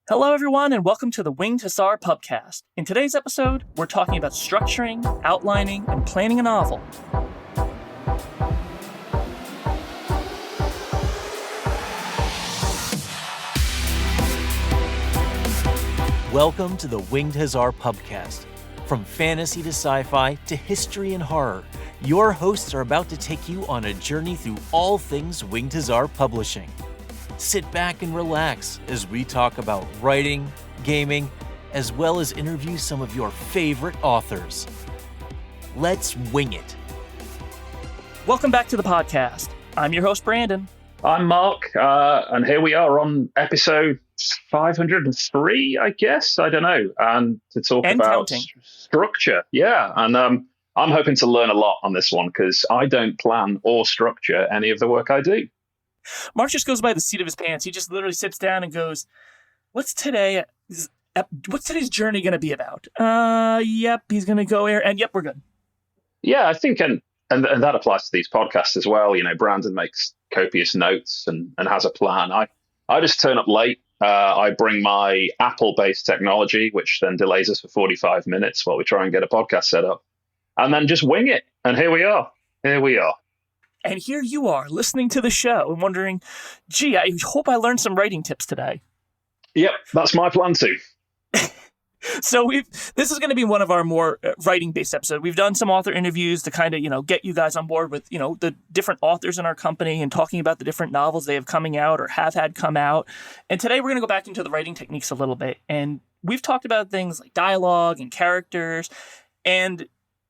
Hello, everyone, and welcome to the Winged Hussar Pubcast. In today's episode, we're talking about structuring, outlining, and planning a novel. Welcome to the Winged Hussar Pubcast. From fantasy to sci-fi to history and horror, your hosts are about to take you on a journey through all things Winged Hussar Publishing. Sit back and relax as we talk about writing, gaming, as well as interview some of your favorite authors. Let's wing it. Welcome back to the podcast. I'm your host, Brandon. I'm Mark, and here we are on episode 503, I guess. I don't know. And to talk about structure. Yeah, and I'm hoping to learn a lot on this one because I don't plan or structure any of the work I do. Mark just goes by the seat of his pants. He just literally sits down and goes, what's today's journey going to be about? Yep, he's going to go here, and yep, we're good. Yeah, I think, and that applies to these podcasts as well. You know, Brandon makes copious notes and has a plan. I just turn up late. I bring my Apple-based technology, which then delays us for 45 minutes while we try and get a podcast set up, and then just wing it. And here we are. And here you are listening to the show and wondering, gee, I hope I learned some writing tips today. Yep, that's my plan too. So this is going to be one of our more writing-based episodes. We've done some author interviews to kind of, get you guys on board with, the different authors in our company and talking about the different novels they have coming out or have had come out. And today we're going to go back into the writing techniques a little bit. And we've talked about things like dialogue and characters. And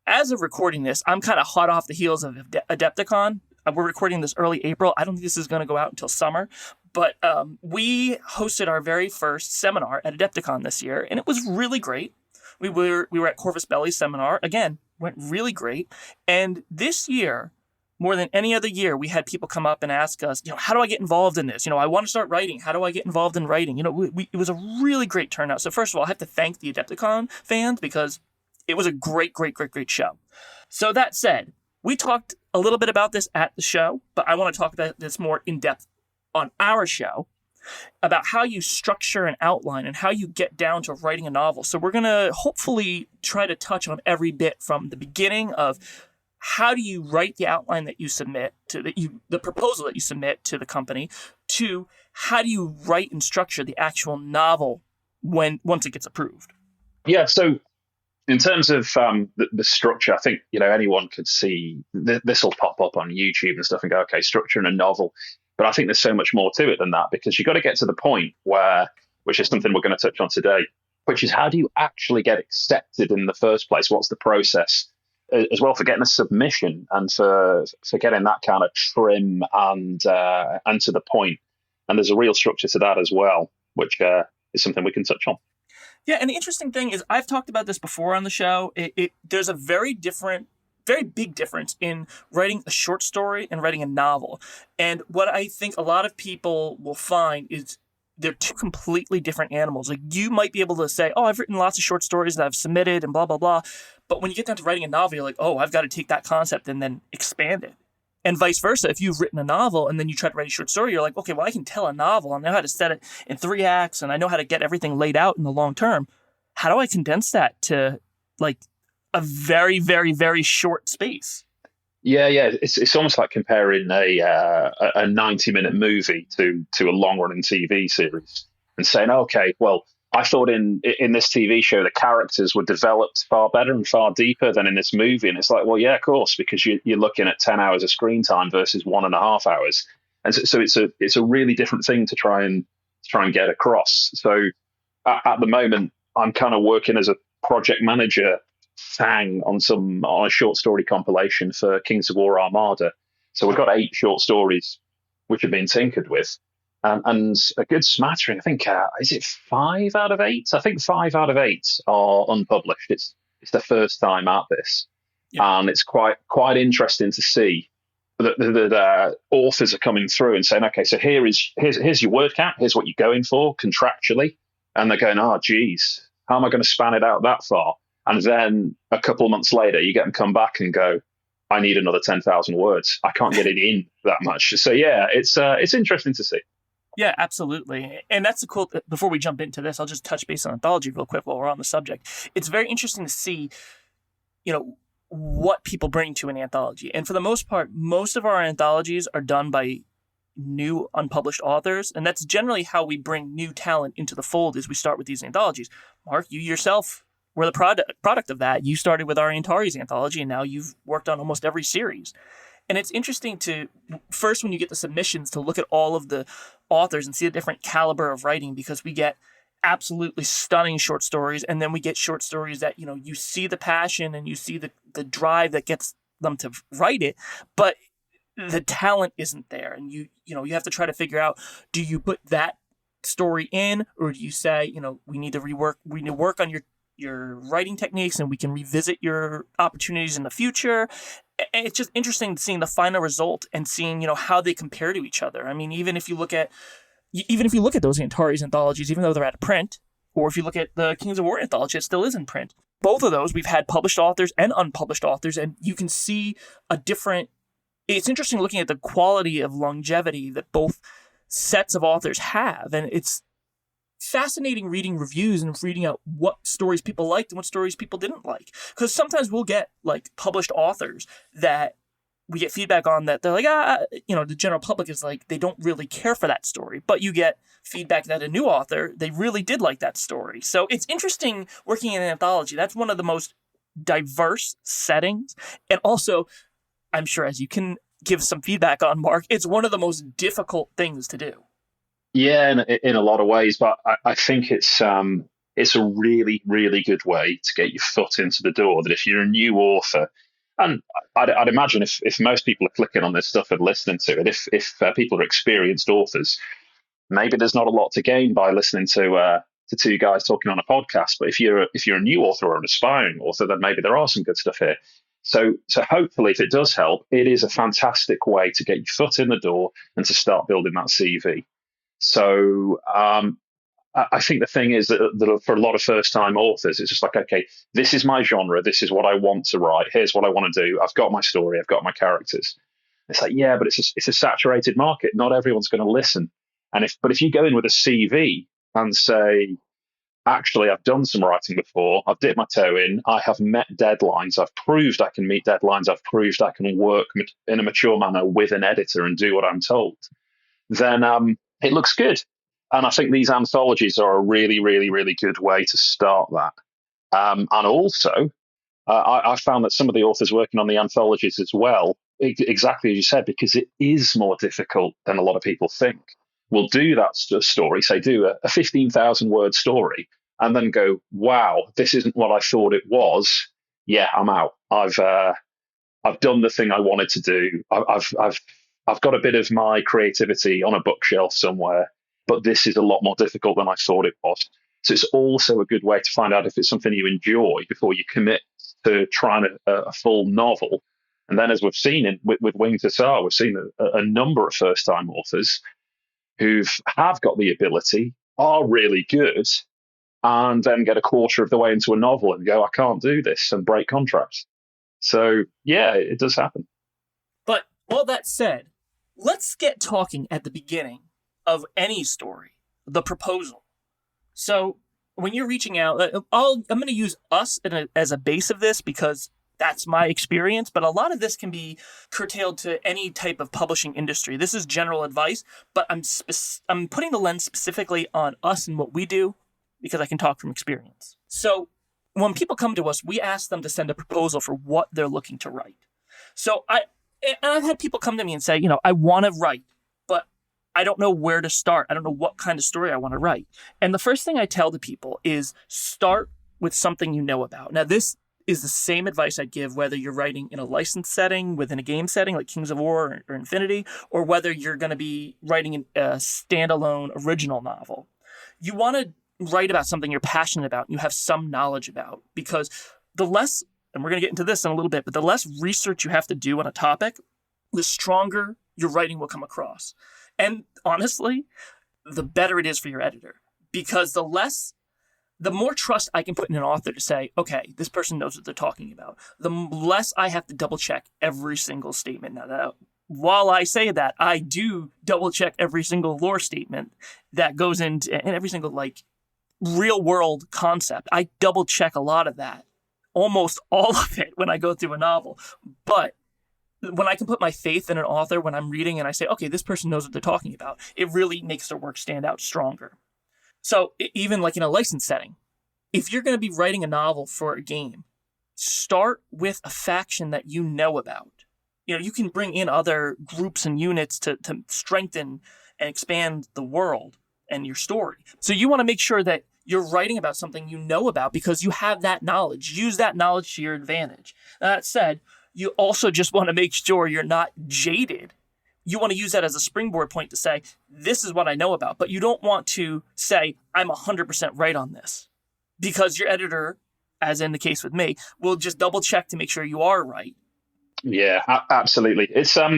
as of recording this, I'm kind of hot off the heels of Adepticon. We're recording this early April. I don't think this is going to go out until summer. But we hosted our very first seminar at Adepticon this year, and it was really great. We were at Corvus Belli's seminar. Again, went really great. And this year, more than any other year, we had people come up and ask us, how do I get involved in this? I want to start writing. How do I get involved in writing? It was a really great turnout. So first of all, I have to thank the Adepticon fans because it was a great show. So that said, we talked a little bit about this at the show, but I want to talk about this more in depth on our show about how you structure an outline and how you get down to writing a novel. So we're going to hopefully try to touch on every bit from the beginning of how do you write the outline that you submit to the proposal that you submit to the company, to how do you write and structure the actual novel once it gets approved. Yeah, so in terms of the structure, I think anyone could see this will pop up on YouTube and stuff and go, okay, structuring a novel. But I think there's so much more to it than that, because you've got to get to the point which is something we're going to touch on today, which is how do you actually get accepted in the first place? What's the process as well for getting a submission and for getting that kind of trim and to the point? And there's a real structure to that as well, which is something we can touch on. Yeah, and the interesting thing is I've talked about this before on the show. There's a very big difference in writing a short story and writing a novel. And what I think a lot of people will find is they're two completely different animals. Like, you might be able to say, oh, I've written lots of short stories that I've submitted and blah, blah, blah. But when you get down to writing a novel, you're like, oh, I've got to take that concept and then expand it. And vice versa. If you've written a novel and then you try to write a short story, you're like, okay, well, I can tell a novel. I know how to set it in 3 acts and I know how to get everything laid out in the long term. How do I condense that to like a very, very, very short space? Yeah. It's almost like comparing a 90-minute movie to a long-running TV series and saying, okay, well, I thought in this TV show the characters were developed far better and far deeper than in this movie, and it's like, well, yeah, of course, because you're looking at 10 hours of screen time versus 1.5 hours, and so it's a really different thing to try and get across. So at the moment, I'm kind of working as a project manager on a short story compilation for Kings of War Armada. So we've got 8 short stories which have been tinkered with, and a good smattering. I think is it 5 out of 8? I think 5 out of 8 are unpublished. It's the first time at this, and it's quite interesting to see that authors are coming through and saying, okay, so here's your word count, here's what you're going for contractually, and they're going, oh, geez, how am I going to span it out that far? And then a couple of months later, you get them come back and go, I need another 10,000 words. I can't get it in that much. So yeah, it's interesting to see. Yeah, absolutely. And that's the cool, before we jump into this, I'll just touch base on anthology real quick while we're on the subject. It's very interesting to see, what people bring to an anthology. And for the most part, most of our anthologies are done by new unpublished authors. And that's generally how we bring new talent into the fold, is we start with these anthologies. Mark, you yourself were the product of that. You started with our Antares anthology, and now you've worked on almost every series. And it's interesting to, first, when you get the submissions, to look at all of the authors and see a different caliber of writing, because we get absolutely stunning short stories, and then we get short stories that, you see the passion and you see the drive that gets them to write it, but the talent isn't there. And you have to try to figure out, do you put that story in, or do you say, we need to work on your writing techniques, and we can revisit your opportunities in the future. And it's just interesting seeing the final result and seeing, how they compare to each other. I mean, even if you look at those Antares anthologies, even though they're out of print, or if you look at the Kings of War anthology, it still is in print. Both of those, we've had published authors and unpublished authors, and you can see it's interesting looking at the quality of longevity that both sets of authors have. And it's fascinating reading reviews and reading out what stories people liked and what stories people didn't like. Because sometimes we'll get published authors that we get feedback on that they're like, the general public is like, they don't really care for that story. But you get feedback that a new author, they really did like that story. So it's interesting working in an anthology. That's one of the most diverse settings. And also, I'm sure, as you can give some feedback on, Mark, it's one of the most difficult things to do. Yeah, in a lot of ways, but I think it's a really, really good way to get your foot into the door. That if you're a new author, and I'd imagine if most people are clicking on this stuff and listening to it, if people are experienced authors, maybe there's not a lot to gain by listening to two guys talking on a podcast. But if you're a new author or an aspiring author, then maybe there are some good stuff here. So hopefully, if it does help, it is a fantastic way to get your foot in the door and to start building that CV. So I think the thing is that for a lot of first-time authors, it's just like, okay, this is my genre. This is what I want to write. Here's what I want to do. I've got my story. I've got my characters. It's like, yeah, but it's a saturated market. Not everyone's going to listen. But if you go in with a CV and say, actually, I've done some writing before. I've dipped my toe in. I have met deadlines. I've proved I can meet deadlines. I've proved I can work in a mature manner with an editor and do what I'm told. Then it looks good. And I think these anthologies are a really, really, really good way to start that. And also, I found that some of the authors working on the anthologies as well, exactly as you said, because it is more difficult than a lot of people think, will do that story, say do a 15,000 word story, and then go, wow, this isn't what I thought it was. Yeah, I'm out. I've done the thing I wanted to do. I've got a bit of my creativity on a bookshelf somewhere, but this is a lot more difficult than I thought it was. So it's also a good way to find out if it's something you enjoy before you commit to trying a full novel. And then, as we've seen with Winged Hussar, we've seen a number of first-time authors have got the ability, are really good, and then get a quarter of the way into a novel and go, I can't do this, and break contracts. So, yeah, it does happen. But all that said, let's get talking at the beginning of any story, the proposal. So when you're reaching out, I'm going to use us as a base of this because that's my experience, but a lot of this can be curtailed to any type of publishing industry. This is general advice, but I'm putting the lens specifically on us and what we do because I can talk from experience. So when people come to us, we ask them to send a proposal for what they're looking to write. So I've had people come to me and say, I want to write, but I don't know where to start. I don't know what kind of story I want to write. And the first thing I tell the people is start with something you know about. Now, this is the same advice I'd give whether you're writing in a licensed setting, within a game setting like Kings of War or Infinity, or whether you're going to be writing a standalone original novel. You want to write about something you're passionate about and you have some knowledge about, because the less, and we're going to get into this in a little bit, but the less research you have to do on a topic, the stronger your writing will come across. And honestly, the better it is for your editor, because the more trust I can put in an author to say, okay, this person knows what they're talking about, the less I have to double check every single statement. Now, while I say that, I do double check every single lore statement that goes into, and every single like real world concept. I double check a lot of that, almost all of it when I go through a novel. But when I can put my faith in an author when I'm reading and I say, okay, this person knows what they're talking about, it really makes their work stand out stronger. So even like in a licensed setting, if you're going to be writing a novel for a game, start with a faction that you know about. You know, you can bring in other groups and units to strengthen and expand the world and your story. So you want to make sure that you're writing about something you know about because you have that knowledge. Use that knowledge to your advantage. That said, you also just want to make sure you're not jaded. You want to use that as a springboard point to say, this is what I know about. But you don't want to say, I'm 100% right on this. Because your editor, as in the case with me, will just double check to make sure you are right. Yeah, absolutely. It's I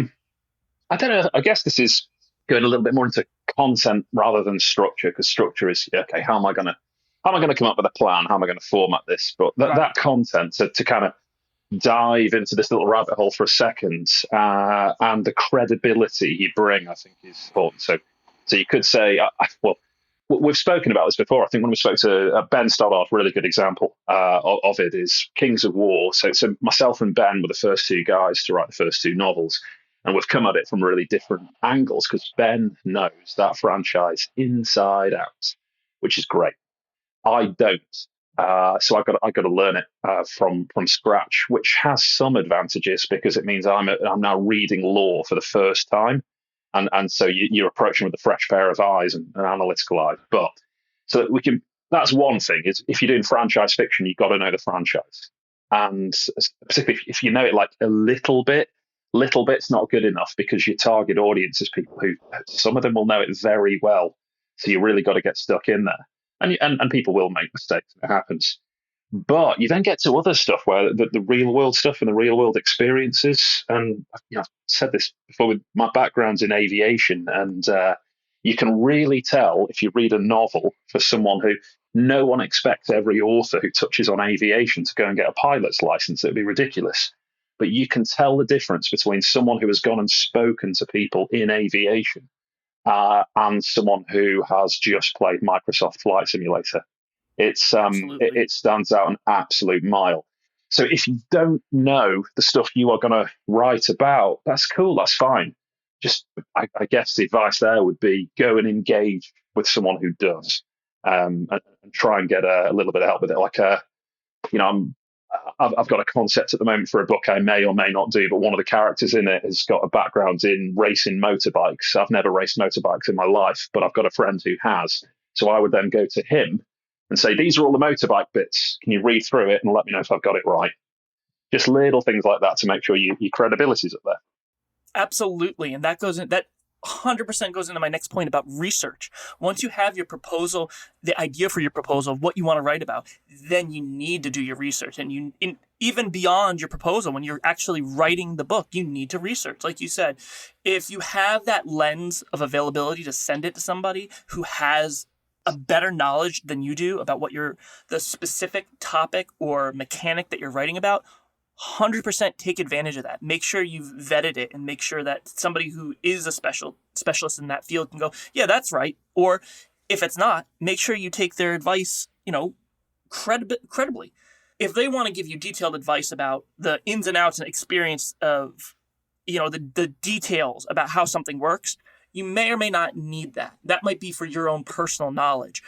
don't know. I guess this is going a little bit more into content rather than structure, because structure is okay. How am I gonna come up with a plan? How am I going to format this? But that content to kind of dive into this little rabbit hole for a second, and the credibility you bring, I think, is important. So you could say, well, we've spoken about this before. I think when we spoke to Ben Stoddard, really good example of it is Kings of War. So myself and Ben were the first two guys to write the first two novels, and we've come at it from really different angles because Ben knows that franchise inside out, which is great. I don't. So I've got to learn it from scratch, which has some advantages because it means I'm now reading lore for the first time. And so you're approaching with a fresh pair of eyes and an analytical eye. But so that we can, that's one thing is if you're doing franchise fiction, you've got to know the franchise. And particularly if you know it like a little bit's not good enough because your target audience is people who, some of them will know it very well. So you really got to get stuck in there. And people will make mistakes. It happens. But you then get to other stuff where the real world stuff and the real world experiences. And I've said this before with my background's in aviation. And you can really tell if you read a novel for someone who no one expects every author who touches on aviation to go and get a pilot's license. It would be ridiculous. But you can tell the difference between someone who has gone and spoken to people in aviation and someone who has just played Microsoft Flight Simulator. It stands out an absolute mile. So if you don't know the stuff you are going to write about, that's cool, that's fine. Just, I guess the advice there would be go and engage with someone who does, and try and get a little bit of help with it. Like, I've got a concept at the moment for a book I may or may not do, but one of the characters in it has got a background in racing motorbikes. I've never raced motorbikes in my life, but I've got a friend who has. So I would then go to him and say, these are all the motorbike bits. Can you read through it and let me know if I've got it right? Just little things like that to make sure your credibility's up there. Absolutely. And that 100% goes into my next point about research. Once you have your proposal, the idea for your proposal, what you want to write about, then you need to do your research. And even beyond your proposal, when you're actually writing the book, you need to research. Like you said, if you have that lens of availability to send it to somebody who has a better knowledge than you do about what the specific topic or mechanic that you're writing about, 100% take advantage of that. Make sure you've vetted it and make sure that somebody who is a specialist in that field can go, yeah, that's right. Or if it's not, make sure you take their advice, credibly. If they want to give you detailed advice about the ins and outs and experience of, the details about how something works, you may or may not need that. That might be for your own personal knowledge.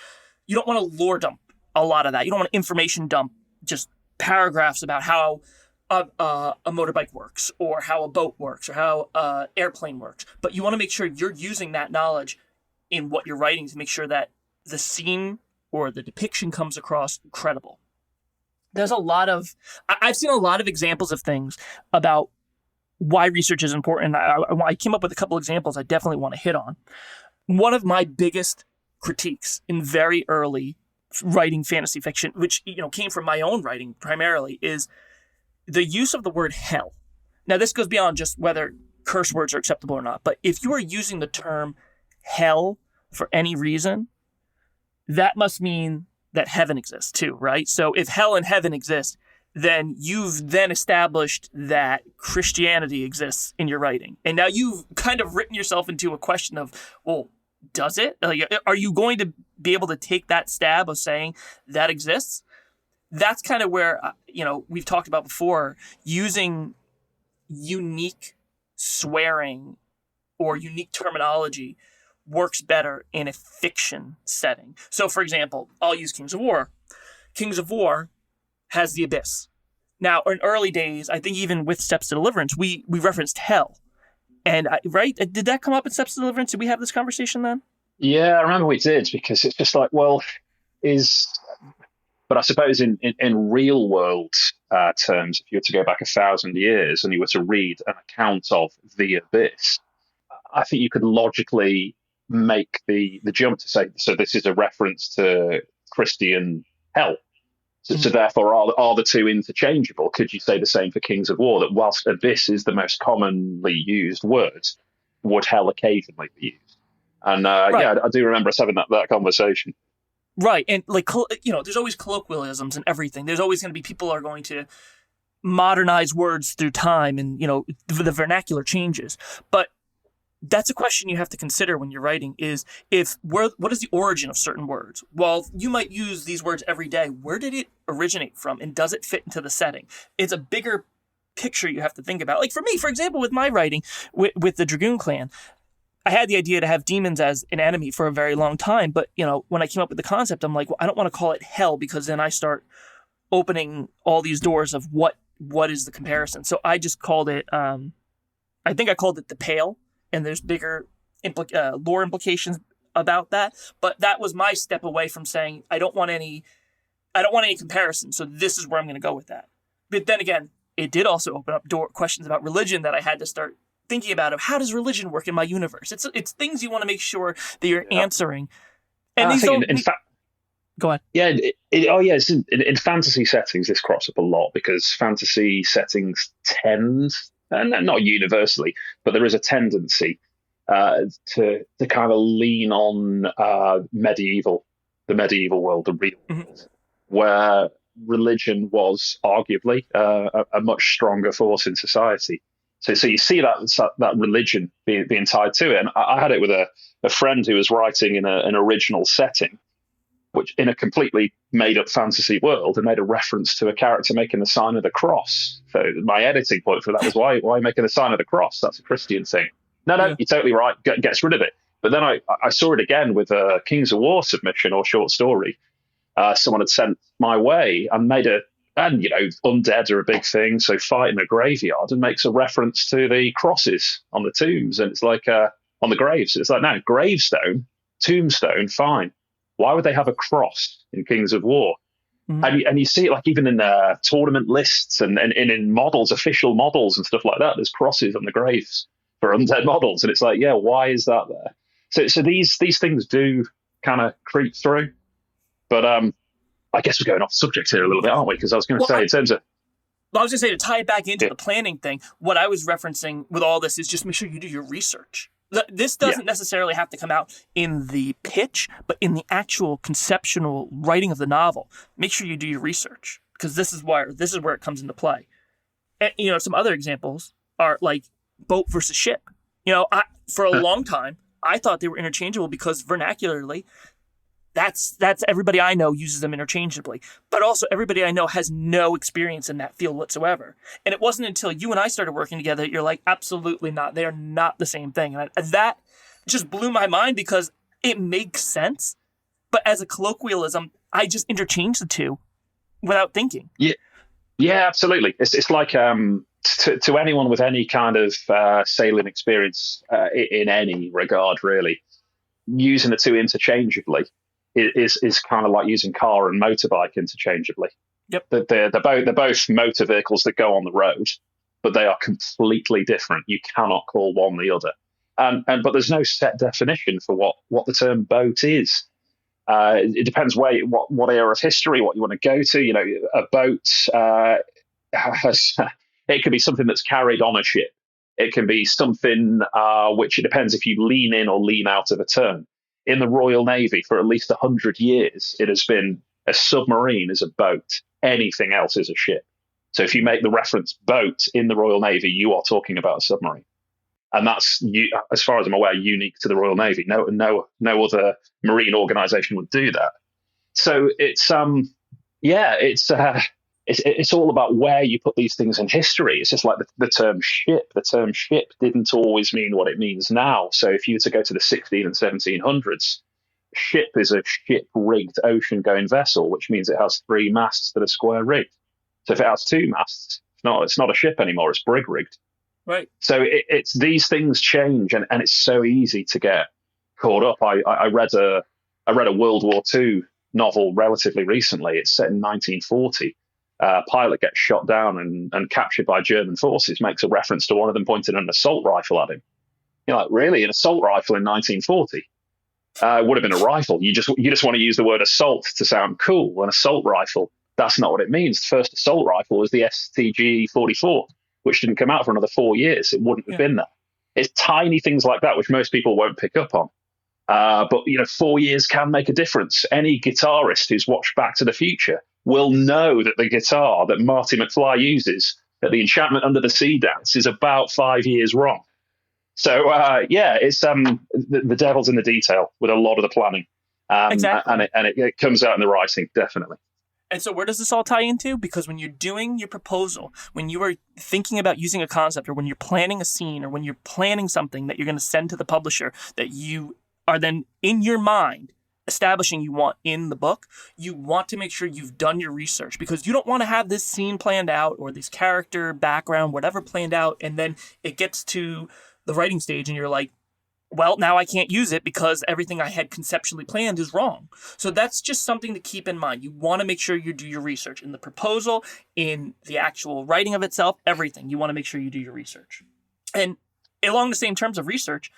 You don't want to lore dump a lot of that. You don't want to information dump just paragraphs about how a motorbike works or how a boat works or how an airplane works. But you want to make sure you're using that knowledge in what you're writing to make sure that the scene or the depiction comes across credible. I've seen a lot of examples of things about why research is important. I came up with a couple examples I definitely want to hit on. One of my biggest critiques in very early writing fantasy fiction, which came from my own writing primarily, is the use of the word hell. Now, this goes beyond just whether curse words are acceptable or not, but if you are using the term hell for any reason, that must mean that heaven exists too, right? So if hell and heaven exist, then you've then established that Christianity exists in your writing. And now you've kind of written yourself into a question of, well, does it? Like, are you going to be able to take that stab of saying that exists? That's kind of where, we've talked about before, using unique swearing or unique terminology works better in a fiction setting. So, for example, I'll use Kings of War. Kings of War has the abyss. Now, in early days, I think even with Steps to Deliverance, we referenced hell. And, right? Did that come up in Steps to Deliverance? Did we have this conversation then? Yeah, I remember we did, because it's just like, well, but I suppose in real world terms, if you were to go back 1,000 years and you were to read an account of the abyss, I think you could logically make the jump to say, so this is a reference to Christian hell. So therefore, are the two interchangeable? Could you say the same for Kings of War, that whilst abyss is the most commonly used word, would hell occasionally be used? And right. Yeah, I do remember us having that conversation. Right. And there's always colloquialisms and everything. There's always going to be people are going to modernize words through time, and, the vernacular changes. But that's a question you have to consider when you're writing is what is the origin of certain words? Well, you might use these words every day. Where did it originate from? And does it fit into the setting? It's a bigger picture you have to think about. Like for me, for example, with my writing with the Dragoon Clan, I had the idea to have demons as an enemy for a very long time. But, when I came up with the concept, I'm like, well, I don't want to call it hell, because then I start opening all these doors of what is the comparison. So I just called it, I think I called it the Pale. And there's bigger lore implications about that. But that was my step away from saying, I don't want any comparison. So this is where I'm going to go with that. But then again, it did also open up questions about religion that I had to start thinking about. Of how does religion work in my universe? It's things you want to make sure that you're answering. And these don't. Go on. Yeah. It's in fantasy settings, this crops up a lot, because fantasy settings tend, and not universally, but there is a tendency to kind of lean on the medieval world, the real world, where religion was arguably a much stronger force in society. So you see that religion being tied to it. And I had it with a friend who was writing in an original setting, which in a completely made-up fantasy world, and made a reference to a character making the sign of the cross. So my editing point for that was, why making the sign of the cross? That's a Christian thing. No, yeah. You're totally right. Gets rid of it. But then I saw it again with a Kings of War submission or short story. Someone had sent my way and undead are a big thing, so fight in a graveyard, and makes a reference to the crosses on the tombs. And it's like, on the graves. It's like, no, gravestone, tombstone, fine. Why would they have a cross in Kings of War? Mm-hmm. And you see it like even in tournament lists and in models, official models and stuff like that. There's crosses on the graves for undead models, and it's like, yeah, why is that there? So these things do kind of creep through. But I guess we're going off subject here a little bit, aren't we? Because I was going to say, in terms of, I was going to say, to tie it back into the planning thing, what I was referencing with all this is just make sure you do your research. This doesn't necessarily have to come out in the pitch, but in the actual conceptual writing of the novel. Make sure you do your research, because this is where it comes into play. And, some other examples are like boat versus ship. For a long time, I thought they were interchangeable, because vernacularly, that's everybody I know uses them interchangeably. But also everybody I know has no experience in that field whatsoever. And it wasn't until you and I started working together that you're like, absolutely not. They are not the same thing. And that just blew my mind, because it makes sense. But as a colloquialism, I just interchange the two without thinking. Yeah, absolutely. It's like to anyone with any kind of sailing experience in any regard, really, using the two interchangeably is kind of like using car and motorbike interchangeably. Yep. They're both motor vehicles that go on the road, but they are completely different. You cannot call one the other. But there's no set definition for what the term boat is. It depends what era of history, what you want to go to. A boat it could be something that's carried on a ship. It can be something which it depends if you lean in or lean out of a term. In the Royal Navy, for at least 100 years, it has been a submarine is a boat. Anything else is a ship. So if you make the reference boat in the Royal Navy, you are talking about a submarine. And that's, as far as I'm aware, unique to the Royal Navy. No other marine organization would do that. So it's all about where you put these things in history. It's just like the term ship. The term ship didn't always mean what it means now. So if you were to go to the 16 and 1700s, ship is a ship-rigged ocean-going vessel, which means it has 3 masts that are square-rigged. So if it has 2 masts, it's not a ship anymore. It's brig-rigged. Right. So it's these things change, and it's so easy to get caught up. I read a World War II novel relatively recently. It's set in 1940. A pilot gets shot down and captured by German forces, makes a reference to one of them pointing an assault rifle at him. You're like, really? An assault rifle in 1940? It would have been a rifle. You just want to use the word assault to sound cool. An assault rifle, that's not what it means. The first assault rifle was the STG-44, which didn't come out for another 4 years. It wouldn't have been there. It's tiny things like that, which most people won't pick up on. But 4 years can make a difference. Any guitarist who's watched Back to the Future will know that the guitar that Marty McFly uses at the Enchantment Under the Sea dance is about 5 years wrong. So, it's the devil's in the detail with a lot of the planning. Exactly. And it comes out in the writing, definitely. And so where does this all tie into? Because when you're doing your proposal, when you are thinking about using a concept, or when you're planning a scene, or when you're planning something that you're going to send to the publisher that you are then in your mind establishing you want in the book, you want to make sure you've done your research, because you don't want to have this scene planned out or this character background, whatever planned out, and then it gets to the writing stage and you're like, well, now I can't use it because everything I had conceptually planned is wrong. So that's just something to keep in mind. You want to make sure you do your research in the proposal, in the actual writing of itself, everything. You want to make sure you do your research. And along the same terms of research,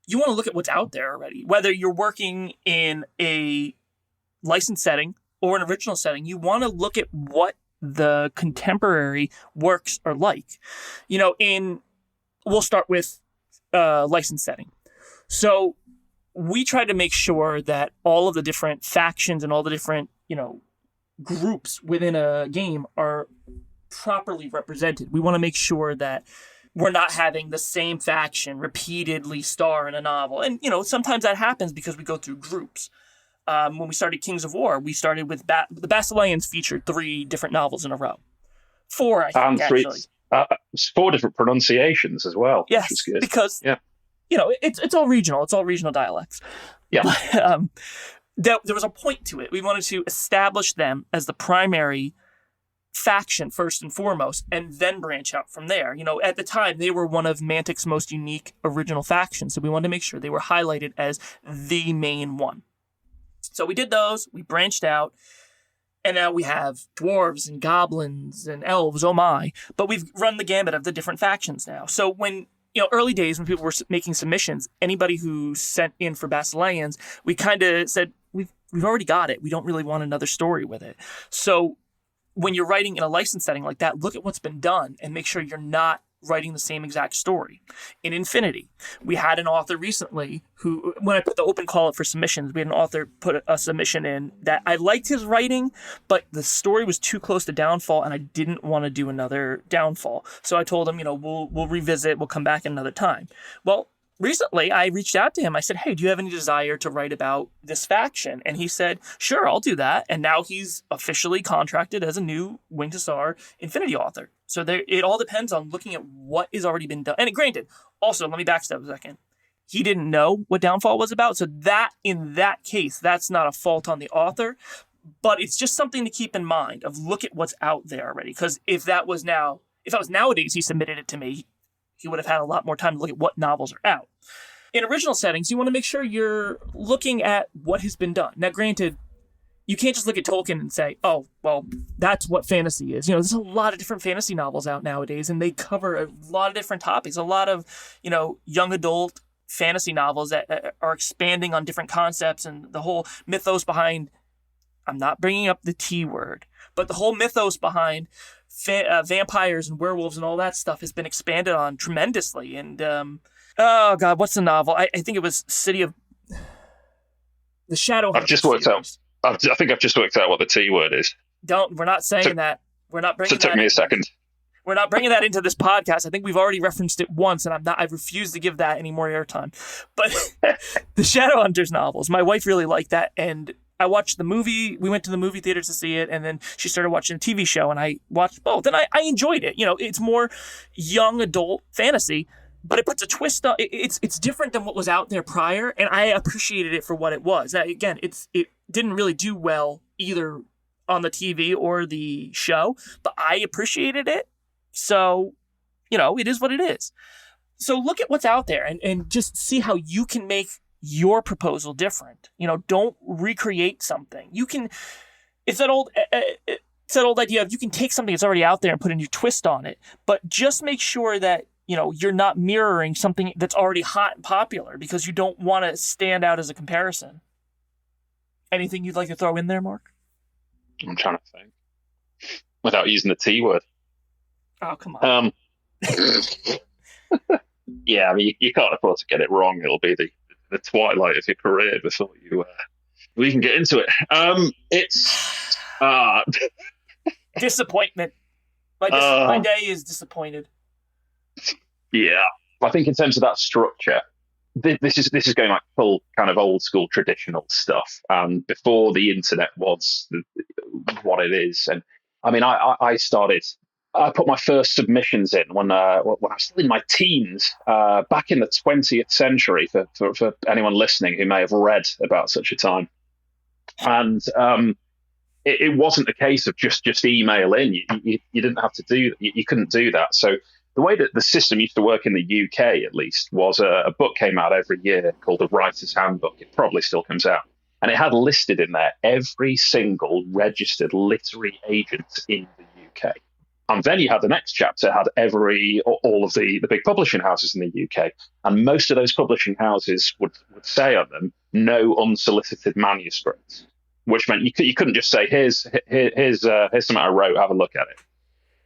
you want to look at what's out there already. Whether you're working in a licensed setting or an original setting, you want to look at what the contemporary works are like. We'll start with licensed setting. So we try to make sure that all of the different factions and all the different, groups within a game are properly represented. We want to make sure that we're not having the same faction repeatedly star in a novel. And, sometimes that happens because we go through groups. When we started Kings of War, we started with the Basileans featured 3 different novels in a row. 4, I think, actually. 4 different pronunciations as well. Yes, which is good. Because... Yeah. It's all regional. It's all regional dialects. Yeah. But, there was a point to it. We wanted to establish them as the primary faction first and foremost, and then branch out from there. At the time, they were one of Mantic's most unique original factions, so we wanted to make sure they were highlighted as the main one. So we did those. We branched out. And now we have dwarves and goblins and elves, oh my. But we've run the gambit of the different factions now. So when... early days when people were making submissions, anybody who sent in for Basileans, we kind of said, we've already got it. We don't really want another story with it. So when you're writing in a licensed setting like that, look at what's been done and make sure you're not writing the same exact story. In Infinity, we had an author recently who, when I put the open call up for submissions, we had an author put a submission in that I liked his writing, but the story was too close to Downfall and I didn't want to do another Downfall. So I told him, we'll revisit, we'll come back another time. Well, recently I reached out to him. I said, hey, do you have any desire to write about this faction? And he said, sure, I'll do that. And now he's officially contracted as a new Winged Hussar Infinity author. So it all depends on looking at what has already been done. And granted, also, let me backstep a second. He didn't know what Downfall was about. So in that case, that's not a fault on the author. But it's just something to keep in mind of look at what's out there already. Because if that was nowadays, he submitted it to me, he would have had a lot more time to look at what novels are out. In original settings, you want to make sure you're looking at what has been done. Now, granted, you can't just look at Tolkien and say, oh, well, that's what fantasy is. There's a lot of different fantasy novels out nowadays, and they cover a lot of different topics. A lot of, young adult fantasy novels that are expanding on different concepts and the whole mythos behind, I'm not bringing up the T word, but the whole mythos behind vampires and werewolves and all that stuff has been expanded on tremendously. And, oh God, what's the novel? I think it was City of the Shadow. I think I've just worked out what the T word is. We're not saying that. We're not bringing So it took that me a in. second. We're not bringing that into this podcast. I think we've already referenced it once, and I refuse to give that any more airtime. But the Shadowhunters novels, my wife really liked that, and I watched the movie. We went to the movie theaters to see it, and then she started watching a TV show, and I watched both, and I enjoyed it. You know, it's more young adult fantasy, but it puts a twist on. It's different than what was out there prior, and I appreciated it for what it was. Now, again, it didn't really do well either on the TV or the show, but I appreciated it. So, you know, it is what it is. So look at what's out there and just see how you can make your proposal different. You know, don't recreate something. You can, it's that old idea of you can take something that's already out there and put a new twist on it, but just make sure that, you know, you're not mirroring something that's already hot and popular because you don't want to stand out as a comparison. Anything you'd like to throw in there, Mark? I'm trying to think without using the T word. Oh, come on. Yeah, I mean, you can't afford to get it wrong. It'll be the twilight of your career before we can get into it. It's disappointment. My day is disappointed. Yeah, I think in terms of that structure, this is going like full kind of old school traditional stuff. Before the internet was what it is, and I mean, I put my first submissions in when I was still in my teens, back in the 20th century, for anyone listening who may have read about such a time. And it wasn't a case of just email in. You didn't have to do that. You couldn't do that. So the way that the system used to work in the UK, at least, was a book came out every year called The Writer's Handbook. It probably still comes out. And it had listed in there every single registered literary agent in the UK. And then you had the next chapter, had all of the big publishing houses in the UK. And most of those publishing houses would say on them, no unsolicited manuscripts, which meant you couldn't just say, here's something I wrote, have a look at it.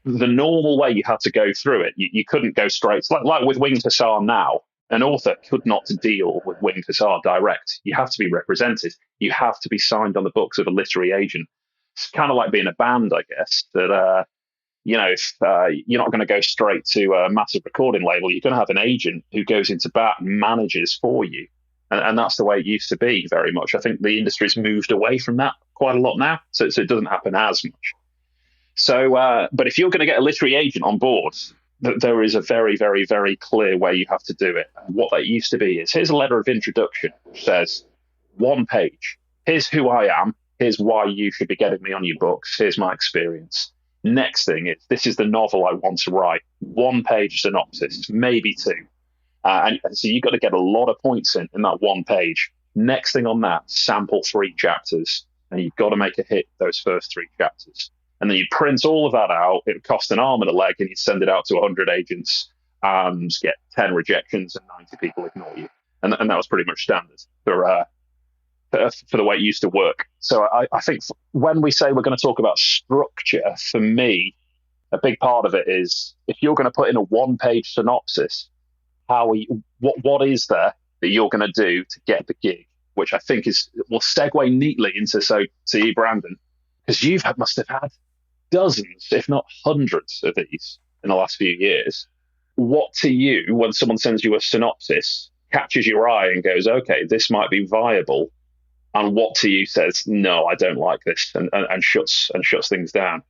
The normal way you had to go through it, you couldn't go straight. It's like with Winged Hussar now, an author could not deal with Winged Hussar direct. You have to be represented. You have to be signed on the books of a literary agent. It's kind of like being a band, I guess, that... if you're not going to go straight to a massive recording label, you're going to have an agent who goes into bat and manages for you. And that's the way it used to be very much. I think the industry's moved away from that quite a lot now, so it doesn't happen as much. So, but if you're going to get a literary agent on board, there is a very, very, very clear way you have to do it. And what that used to be is, here's a letter of introduction which says, 1 page, here's who I am, here's why you should be getting me on your books, here's my experience. Next thing is, this is the novel I want to write. 1 page synopsis, maybe 2. And so you've got to get a lot of points in that 1 page. Next thing on that, sample 3 chapters. And you've got to make a hit those first 3 chapters. And then you print all of that out. It would cost an arm and a leg, and you'd send it out to 100 agents and get 10 rejections and 90 people ignore you. And that was pretty much standard for the way it used to work. So I think when we say we're going to talk about structure, for me, a big part of it is, if you're going to put in a 1-page synopsis, what is there that you're going to do to get the gig? Which I think will segue neatly into, so to you, Brandon, because you must have had dozens, if not hundreds of these in the last few years. What to you, when someone sends you a synopsis, catches your eye and goes, okay, this might be viable? And what to you says, no, I don't like this, and shuts things down?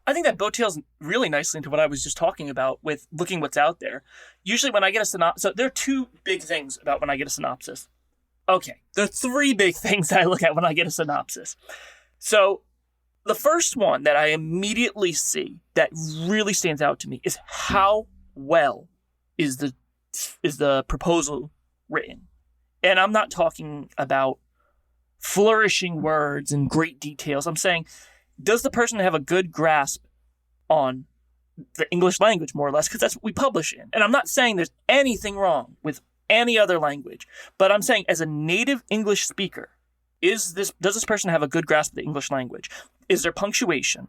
I think that dovetails really nicely into what I was just talking about with looking what's out there. Usually when I get a synopsis, so there are 2 big things about when I get a synopsis. Okay, there are 3 big things that I look at when I get a synopsis. So the first one that I immediately see that really stands out to me is, how well is the proposal written? And I'm not talking about flourishing words and great details. I'm saying, does the person have a good grasp on the English language, more or less? Because that's what we publish in. And I'm not saying there's anything wrong with any other language, but I'm saying, as a native English speaker, does this person have a good grasp of the English language? Is there punctuation?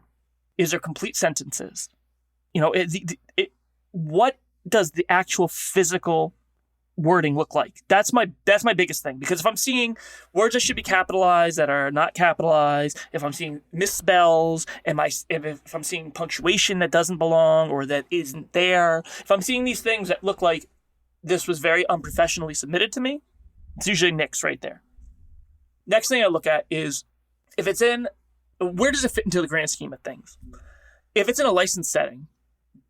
Is there complete sentences? You know, what does the actual physical wording look like? That's my biggest thing, because if I'm seeing words that should be capitalized that are not capitalized, if I'm seeing misspells, if I'm seeing punctuation that doesn't belong or that isn't there, if I'm seeing these things that look like this was very unprofessionally submitted to me, it's usually nix right there. Next thing I look at is if it's in, where does it fit into the grand scheme of things? If it's in a licensed setting,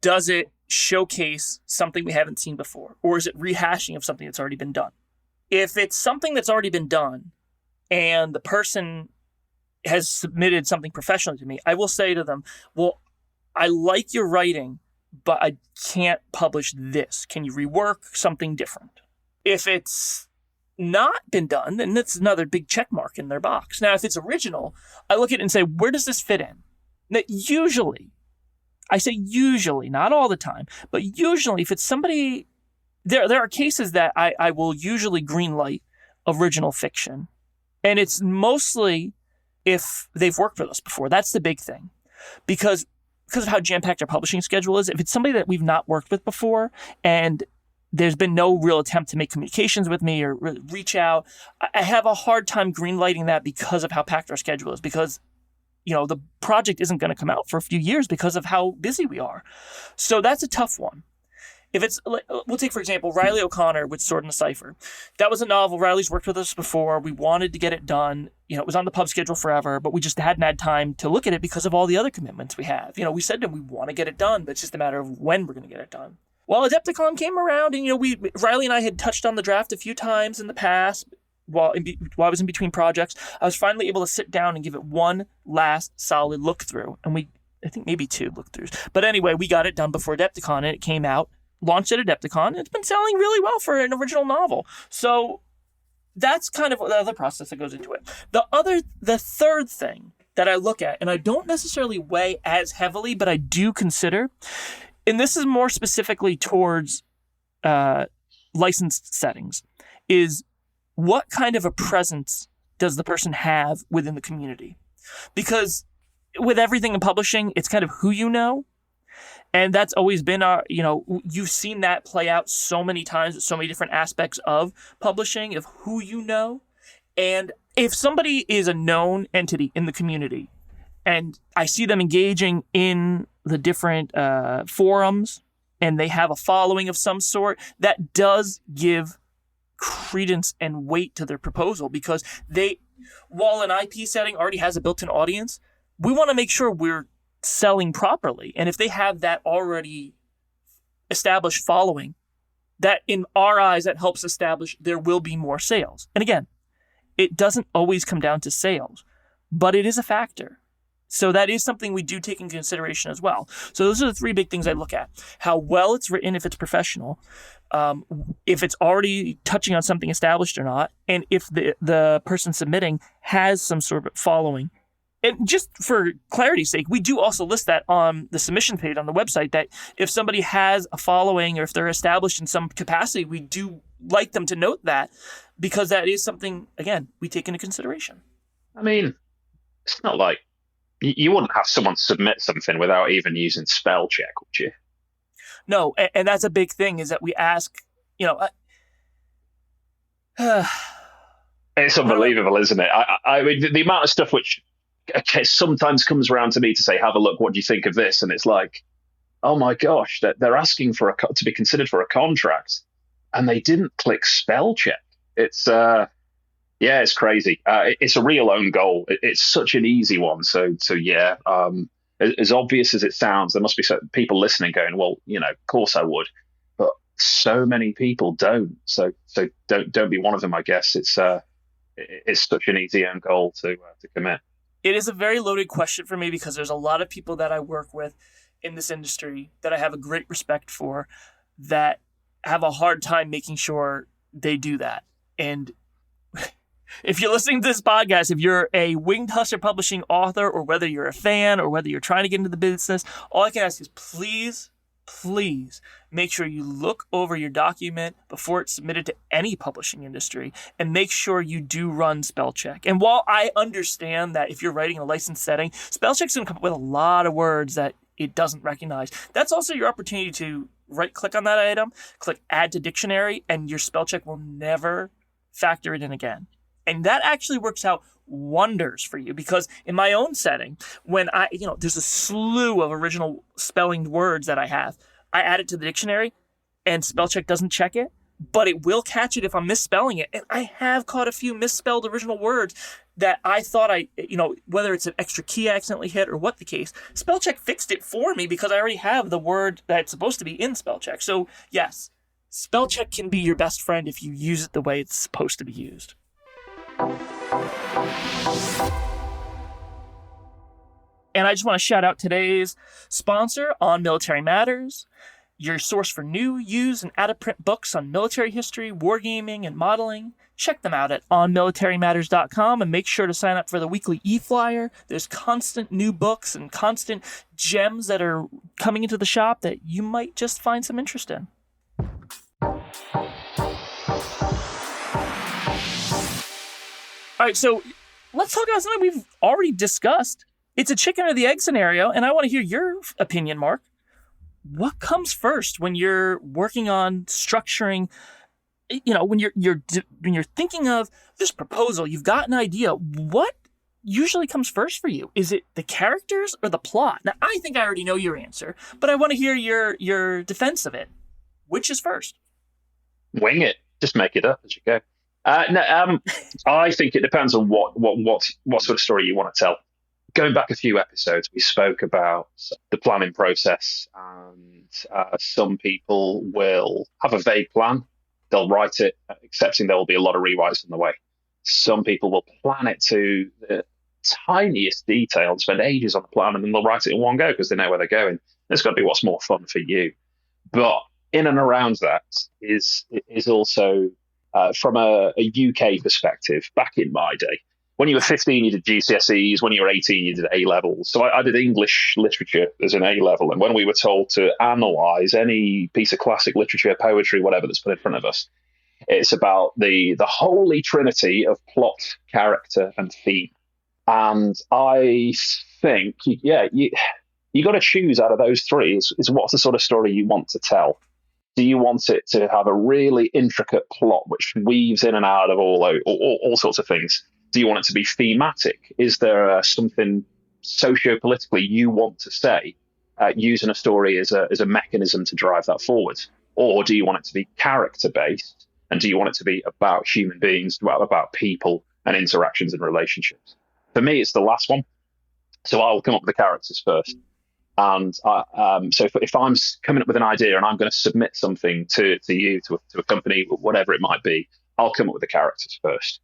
does it showcase something we haven't seen before? Or is it rehashing of something that's already been done? If it's something that's already been done and the person has submitted something professionally to me, I will say to them, well, I like your writing, but I can't publish this. Can you rework something different? If it's not been done, then that's another big check mark in their box. Now, if it's original, I look at it and say, where does this fit in? Now, usually, I say usually, not all the time, but usually if it's somebody, there are cases that I will usually greenlight original fiction. And it's mostly if they've worked with us before. That's the big thing. Because of how jam-packed our publishing schedule is, if it's somebody that we've not worked with before and there's been no real attempt to make communications with me or reach out, I have a hard time greenlighting that because of how packed our schedule is, because the project isn't going to come out for a few years because of how busy we are. So that's a tough one. If it's, we'll take, for example, Riley O'Connor with Sword in the Cipher. That was a novel. Riley's worked with us before. We wanted to get it done. It was on the pub schedule forever, but we just hadn't had time to look at it because of all the other commitments we have. We said to him, we want to get it done, but it's just a matter of when we're going to get it done. Well, Adepticon came around, and Riley and I had touched on the draft a few times in the past while I was in between projects. I was finally able to sit down and give it one last solid look through, and I think maybe two look throughs. But anyway, we got it done before Adepticon, and it came out, launched at Adepticon, and it's been selling really well for an original novel. So that's kind of the other process that goes into it. The third thing that I look at, and I don't necessarily weigh as heavily, but I do consider, and this is more specifically towards licensed settings, is what kind of a presence does the person have within the community? Because with everything in publishing, it's kind of who you know. And that's always been you've seen that play out so many times with so many different aspects of publishing, of who you know. And if somebody is a known entity in the community and I see them engaging in the different forums and they have a following of some sort, that does give credence and weight to their proposal, because while an IP setting already has a built-in audience, we want to make sure we're selling properly. And if they have that already established following, that in our eyes, that helps establish there will be more sales. And again, it doesn't always come down to sales, but it is a factor. So that is something we do take into consideration as well. So those are the three big things I look at. How well it's written, if it's professional, if it's already touching on something established or not, and if the person submitting has some sort of following. And just for clarity's sake, we do also list that on the submission page on the website, that if somebody has a following or if they're established in some capacity, we do like them to note that, because that is something, again, we take into consideration. I mean, it's not like you wouldn't have someone submit something without even using spell check, would you? No, and that's a big thing, is that we ask, it's unbelievable, isn't it? I mean, the amount of stuff which sometimes comes around to me to say, have a look, what do you think of this? And it's like, oh my gosh, they're asking for to be considered for a contract, and they didn't click spell check. It's it's crazy. It's a real own goal. It's such an easy one. So yeah, as obvious as it sounds, there must be people listening going, well, of course I would, but so many people don't. So don't be one of them, I guess. It's such an easy own goal to commit. It is a very loaded question for me, because there's a lot of people that I work with in this industry that I have a great respect for that have a hard time making sure they do that. And if you're listening to this podcast, if you're a Winged Hussar Publishing author, or whether you're a fan or whether you're trying to get into the business, all I can ask is please make sure you look over your document before it's submitted to any publishing industry, and make sure you do run spell check. And while I understand that if you're writing in a licensed setting, spell check's going to come up with a lot of words that it doesn't recognize, that's also your opportunity to right click on that item, click add to dictionary, and your spell check will never factor it in again. And that actually works out wonders for you, because in my own setting, when there's a slew of original spelling words that I have, I add it to the dictionary and spell check doesn't check it, but it will catch it if I'm misspelling it. And I have caught a few misspelled original words that I thought whether it's an extra key I accidentally hit or what the case, spell check fixed it for me because I already have the word that's supposed to be in spell check. So yes, spell check can be your best friend if you use it the way it's supposed to be used. And I just want to shout out today's sponsor, On Military Matters, your source for new, used, and out-of-print books on military history, wargaming, and modeling. Check them out at onmilitarymatters.com and make sure to sign up for the weekly e-flyer. There's constant new books and constant gems that are coming into the shop that you might just find some interest in. All right, so let's talk about something we've already discussed. It's a chicken or the egg scenario, and I want to hear your opinion, Mark. What comes first when you're working on structuring, when you're thinking of this proposal, you've got an idea, what usually comes first for you? Is it the characters or the plot? Now, I think I already know your answer, but I want to hear your defense of it. Which is first? Wing it. Just make it up as you go. I think it depends on what sort of story you want to tell. Going back a few episodes, we spoke about the planning process, and some people will have a vague plan. They'll write it, accepting there will be a lot of rewrites on the way. Some people will plan it to the tiniest detail and spend ages on the plan, and then they'll write it in one go because they know where they're going. It's got to be what's more fun for you. But in and around that is also from a UK perspective. Back in my day, when you were 15, you did GCSEs. When you were 18, you did A-levels. So I did English literature as an A-level. And when we were told to analyse any piece of classic literature, poetry, whatever that's put in front of us, it's about the holy trinity of plot, character, and theme. And I think, you got to choose out of those three is what's the sort of story you want to tell. Do you want it to have a really intricate plot which weaves in and out of all sorts of things? Do you want it to be thematic? Is there something socio-politically you want to say, using a story as a mechanism to drive that forward? Or do you want it to be character-based? And do you want it to be about human beings, about people and interactions and relationships? For me, it's the last one. So I'll come up with the characters first. And so if I'm coming up with an idea and I'm going to submit something to you, to a company, whatever it might be, I'll come up with the characters first.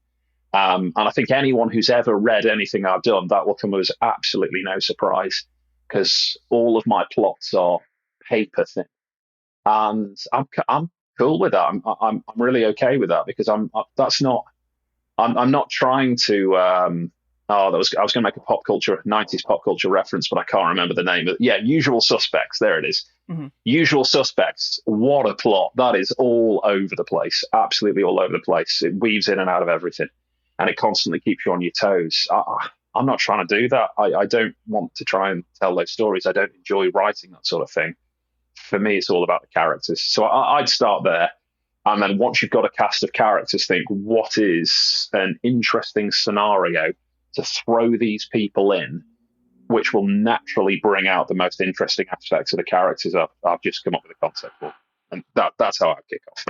And I think anyone who's ever read anything I've done, that will come as absolutely no surprise, because all of my plots are paper thin. And I'm cool with that. I'm really okay with that, because I'm not trying to. I was going to make a 90s pop culture reference, but I can't remember the name. Yeah, Usual Suspects. There it is. Mm-hmm. Usual Suspects. What a plot. That is all over the place. Absolutely all over the place. It weaves in and out of everything, and it constantly keeps you on your toes. I'm not trying to do that. I don't want to try and tell those stories. I don't enjoy writing that sort of thing. For me, it's all about the characters. So I'd start there. And then once you've got a cast of characters, think, what is an interesting scenario to throw these people in, which will naturally bring out the most interesting aspects of the characters I've just come up with a concept for. And that's how I kick off.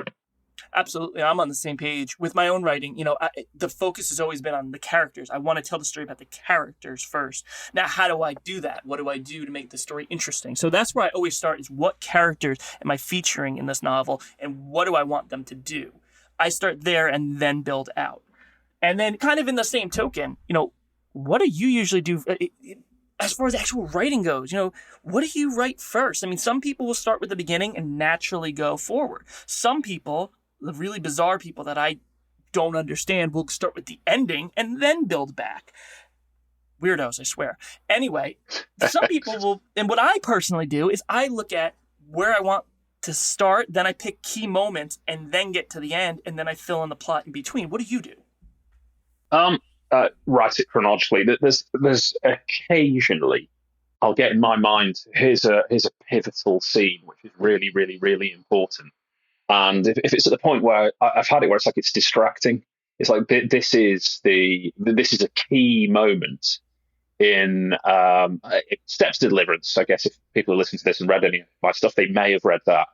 Absolutely. I'm on the same page with my own writing. The focus has always been on the characters. I want to tell the story about the characters first. Now, how do I do that? What do I do to make the story interesting? So that's where I always start, is what characters am I featuring in this novel, and what do I want them to do? I start there and then build out. And then kind of in the same token, what do you usually do as far as actual writing goes? What do you write first? I mean, some people will start with the beginning and naturally go forward. Some people, the really bizarre people that I don't understand, will start with the ending and then build back. Weirdos, I swear. Anyway, some people will, and what I personally do is I look at where I want to start, then I pick key moments and then get to the end, and then I fill in the plot in between. What do you do? Write it chronologically. There's occasionally I'll get in my mind, here's a pivotal scene which is really, really, really important. And if it's at the point where I've had it where it's like it's distracting, it's like this is a key moment in Steps to Deliverance. I guess if people are listening to this and read any of my stuff, they may have read that.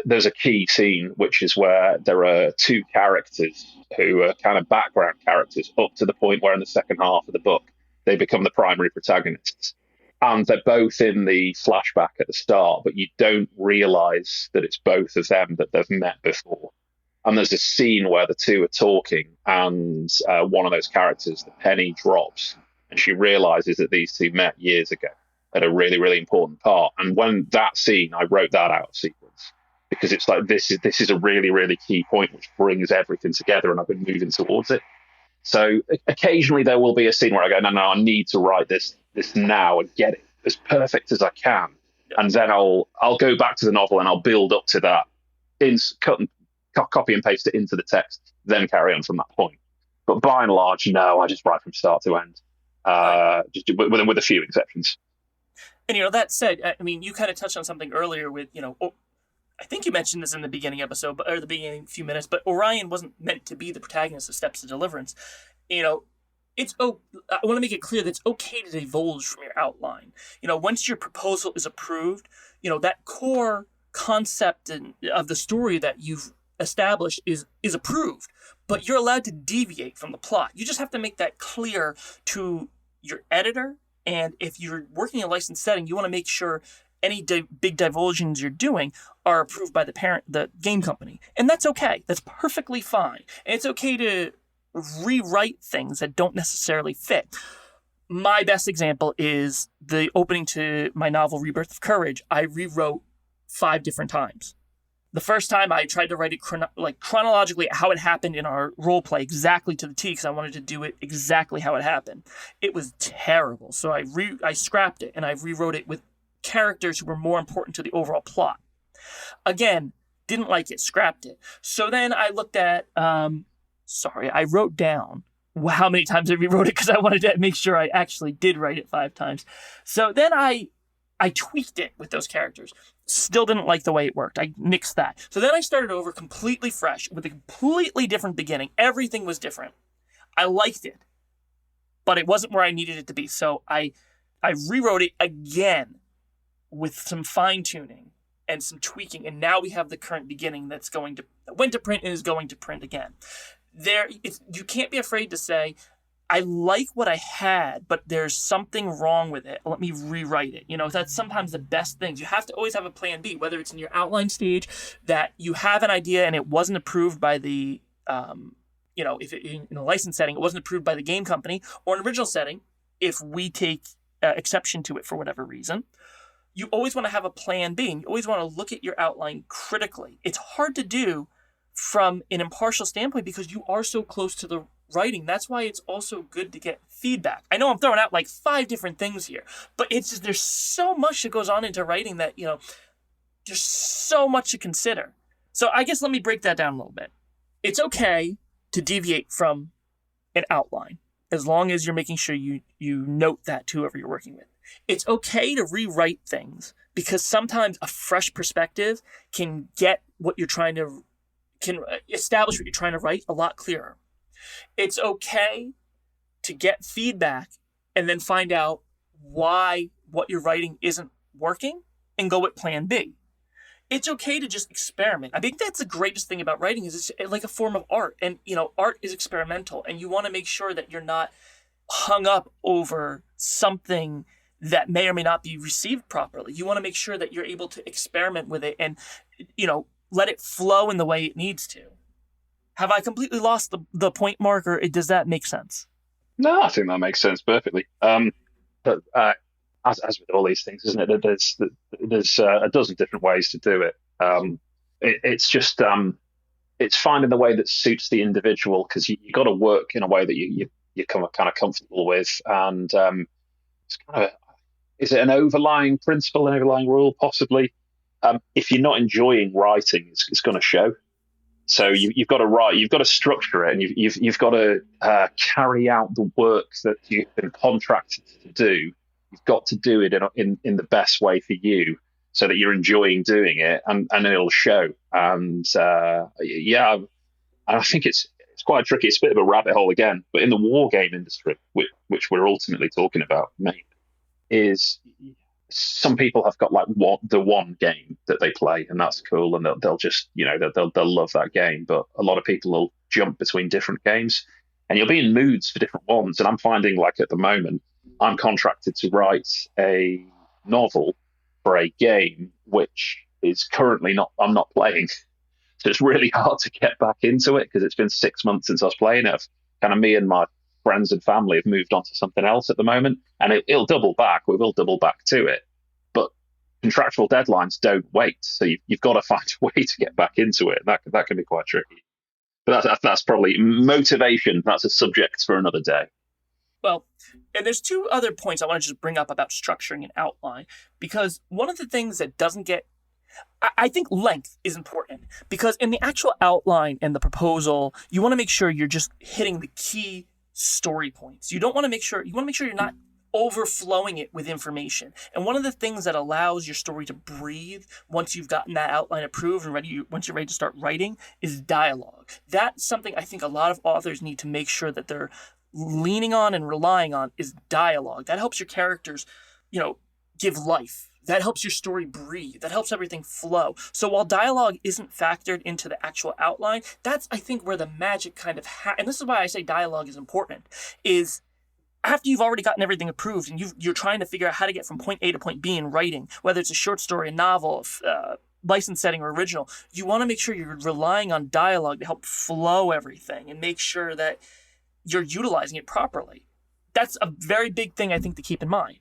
There's a key scene which is where there are two characters who are kind of background characters up to the point where in the second half of the book they become the primary protagonists, and they're both in the flashback at the start, but you don't realize that it's both of them that they've met before. And there's a scene where the two are talking, and one of those characters, the penny drops, and she realizes that these two met years ago at a really, really important part. And when that scene, I wrote that out of sequence because it's like this is a really, really key point which brings everything together, and I've been moving towards it. So occasionally there will be a scene where I go, no, I need to write this now and get it as perfect as I can, and then I'll go back to the novel and I'll build up to that, copy and paste it into the text, then carry on from that point. But by and large, no, I just write from start to end, just with a few exceptions. And, that said, I mean, you kind of touched on something earlier with, I think you mentioned this in the beginning episode, or the beginning few minutes, but Orion wasn't meant to be the protagonist of Steps to Deliverance. I want to make it clear that it's okay to divulge from your outline. Once your proposal is approved, that core concept of the story that you've established is approved, but you're allowed to deviate from the plot. You just have to make that clear to your editor. And if you're working in a licensed setting, you want to make sure any big divulsions you're doing are approved by the game company. And that's okay. That's perfectly fine. And it's okay to rewrite things that don't necessarily fit. My best example is the opening to my novel, Rebirth of Courage. I rewrote 5 different times. The first time I tried to write it chronologically how it happened in our role play exactly to the T, because I wanted to do it exactly how it happened. It was terrible. So I scrapped it and I rewrote it with characters who were more important to the overall plot. Again, didn't like it, scrapped it. So then I looked at, I wrote down how many times I rewrote it because I wanted to make sure I actually did write it 5 times. So then I tweaked it with those characters. Still didn't like the way it worked. I nixed that. So then I started over completely fresh with a completely different beginning. Everything was different. I liked it, but it wasn't where I needed it to be. So I rewrote it again with some fine tuning and some tweaking. And now we have the current beginning that went to print and is going to print again. You can't be afraid to say, I like what I had, but there's something wrong with it. Let me rewrite it. That's sometimes the best things. You have to always have a plan B, whether it's in your outline stage that you have an idea and it wasn't approved by the, if in a licensed setting, it wasn't approved by the game company, or an original setting, if we take exception to it for whatever reason. You always want to have a plan B, and you always want to look at your outline critically. It's hard to do from an impartial standpoint because you are so close to the writing. That's why it's also good to get feedback. I know I'm throwing out 5 different things here, but it's just, there's so much that goes on into writing that, there's so much to consider. So I guess let me break that down a little bit. It's okay to deviate from an outline as long as you're making sure you note that to whoever you're working with. It's okay to rewrite things because sometimes a fresh perspective can establish what you're trying to write a lot clearer. It's okay to get feedback and then find out why what you're writing isn't working and go with plan B. It's okay to just experiment. I think that's the greatest thing about writing is it's like a form of art. And, art is experimental, and you want to make sure that you're not hung up over something that may or may not be received properly. You want to make sure that you're able to experiment with it and, let it flow in the way it needs to. Have I completely lost the point, Mark, or does that make sense? No, I think that makes sense perfectly. But as with all these things, isn't it? There's a dozen different ways to do it. It's just it's finding the way that suits the individual, because you got to work in a way that you come kind of comfortable with, and it's kind of, is it an overlying principle, an overlying rule, possibly? If you're not enjoying writing, it's going to show. So you've got to write, you've got to structure it, and you've got to carry out the work that you've been contracted to do You've got to do it in the best way for you, so that you're enjoying doing it, and it'll show. And yeah, I think it's quite tricky. It's a bit of a rabbit hole again, but in the war game industry, which we're ultimately talking about, mainly, is some people have got like the one game that they play, and that's cool, and they'll just, you know, they'll love that game. But a lot of people will jump between different games, and you'll be in moods for different ones. And I'm finding, like, at the moment, I'm contracted to write a novel for a game which is currently I'm not playing. So it's really hard to get back into it, because it's been 6 months since I was playing it. Kind of me and my friends and family have moved on to something else at the moment, and it'll double back. We will double back to it, but contractual deadlines don't wait. So you've got to find a way to get back into it. That can be quite tricky. But that's probably motivation. That's a subject for another day. Well, and there's two other points I want to just bring up about structuring an outline, because one of the things that doesn't get, I think length is important, because in the actual outline and the proposal, you want to make sure you're just hitting the key story points. You want to make sure you're not overflowing it with information. And one of the things that allows your story to breathe once you've gotten that outline approved and once you're ready to start writing, is dialogue. That's something I think a lot of authors need to make sure that they're leaning on and relying on, is dialogue. That helps your characters, give life. That helps your story breathe. That helps everything flow. So while dialogue isn't factored into the actual outline, that's, I think, where the magic kind of and this is why I say dialogue is important, is after you've already gotten everything approved and you're trying to figure out how to get from point A to point B in writing, whether it's a short story, a novel, license setting, or original, you want to make sure you're relying on dialogue to help flow everything and make sure that you're utilizing it properly. That's a very big thing, I think, to keep in mind.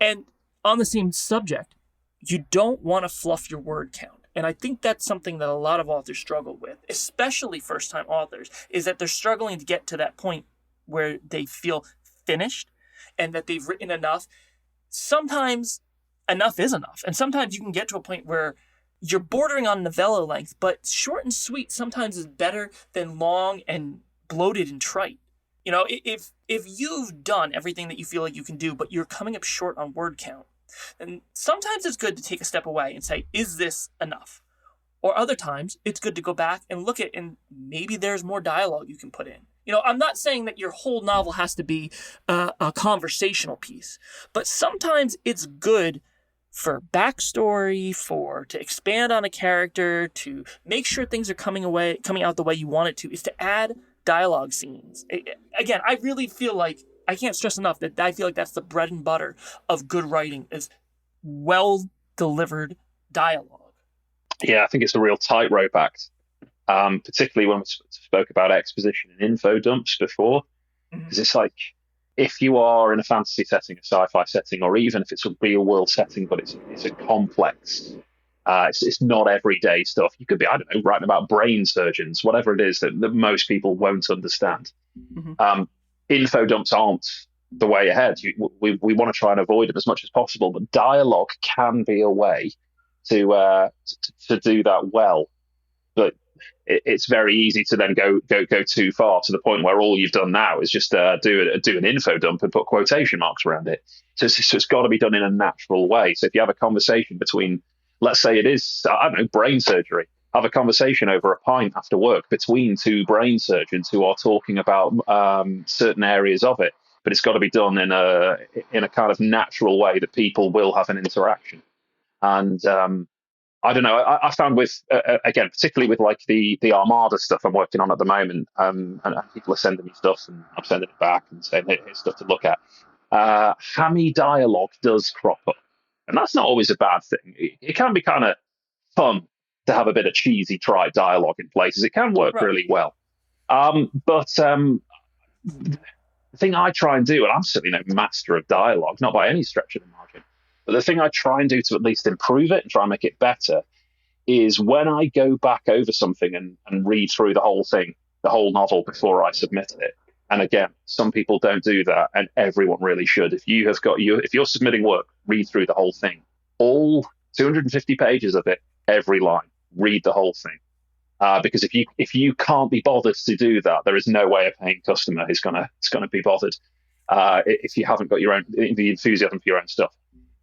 And on the same subject, you don't want to fluff your word count. And I think that's something that a lot of authors struggle with, especially first-time authors, is that they're struggling to get to that point where they feel finished and that they've written enough. Sometimes enough is enough. And sometimes you can get to a point where you're bordering on novella length, but short and sweet sometimes is better than long and bloated and trite. If you've done everything that you feel like you can do, but you're coming up short on word count, then sometimes it's good to take a step away and say, is this enough? Or other times, it's good to go back and look at, and maybe there's more dialogue you can put in. I'm not saying that your whole novel has to be a conversational piece, but sometimes it's good for backstory, to expand on a character, to make sure things are coming out the way you want it to, is to add dialogue scenes. Again, I really feel like, I can't stress enough that I feel like that's the bread and butter of good writing, is well delivered dialogue. Yeah, I think it's a real tightrope act, particularly when we spoke about exposition and info dumps before, because it's like, if you are in a fantasy setting, a sci-fi setting, or even if it's a real world setting, but it's a complex, it's not everyday stuff. You could be, I don't know, writing about brain surgeons, whatever it is that most people won't understand. Info dumps aren't the way ahead. We want to try and avoid them as much as possible, but dialogue can be a way to do that well. But it's very easy to then go too far, to the point where all you've done now is just do an info dump and put quotation marks around it. So it's got to be done in a natural way. So if you have a conversation between, let's say it is, I don't know, brain surgery, have a conversation over a pint after work between two brain surgeons who are talking about certain areas of it. But it's got to be done in a kind of natural way that people will have an interaction. And I don't know, I found with, again, particularly with like the Armada stuff I'm working on at the moment, and people are sending me stuff and I'm sending it back and saying, hey, here's stuff to look at. Hammy dialogue does crop up. And that's not always a bad thing. It can be kind of fun to have a bit of cheesy trite dialogue in places. It can work really well. But the thing I try and do, and I'm certainly no master of dialogue, not by any stretch of the margin, but the thing I try and do to at least improve it and try and make it better is, when I go back over something and read through the whole thing, the whole novel, before I submit it. And again, some people don't do that, and everyone really should. If you're submitting work, read through the whole thing, all 250 pages of it, every line. Read the whole thing, because if you can't be bothered to do that, there is no way a paying customer is gonna be bothered. if you haven't got the enthusiasm for your own stuff.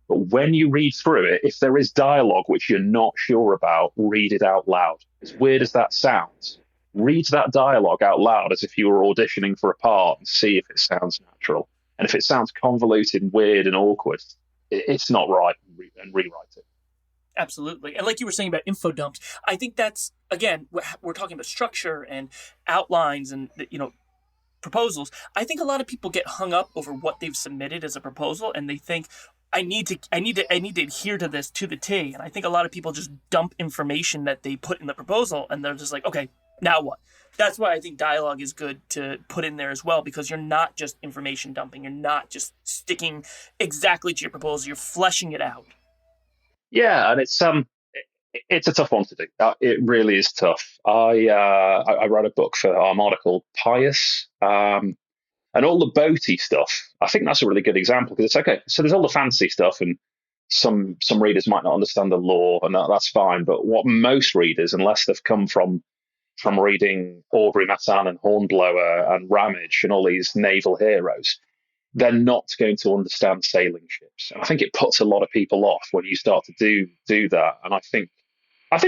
But when you read through it, if there is dialogue which you're not sure about, read it out loud. As weird as that sounds, read that dialogue out loud as if you were auditioning for a part and see if it sounds natural. And if it sounds convoluted, weird, and awkward, it's not right, and rewrite it. Absolutely. And like you were saying about info dumps, I think that's, again, we're talking about structure and outlines and, proposals. I think a lot of people get hung up over what they've submitted as a proposal, and they think, I need to adhere to this to the T. And I think a lot of people just dump information that they put in the proposal, and they're just like, okay, now what? That's why I think dialogue is good to put in there as well, because you're not just information dumping. You're not just sticking exactly to your proposal. You're fleshing it out. Yeah, and it's a tough one to do. It really is tough. I wrote a book for Armada called Pious, and all the boaty stuff. I think that's a really good example, because it's okay. So there's all the fancy stuff, and some readers might not understand the lore, and that's fine. But what most readers, unless they've come from reading Aubrey Matan and Hornblower and Ramage and all these naval heroes, they're not going to understand sailing ships. And I think it puts a lot of people off when you start to do that. And I think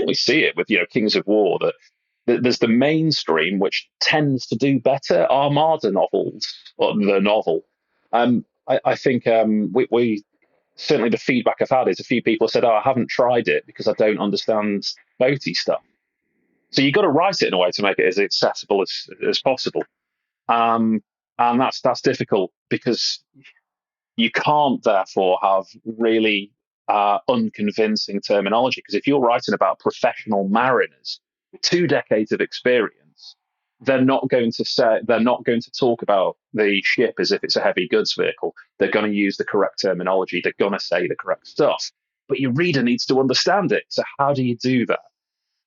we see it with Kings of War, that there's the mainstream which tends to do better Armada novels, or the novel. I think we certainly, the feedback I've had is a few people have said, I haven't tried it because I don't understand boaty stuff. So you've got to write it in a way to make it as accessible as possible. And that's difficult, because you can't therefore have really unconvincing terminology. Because if you're writing about professional mariners with 2 decades of experience, they're not going to talk about the ship as if it's a heavy goods vehicle. They're going to use the correct terminology. They're going to say the correct stuff. But your reader needs to understand it. So how do you do that?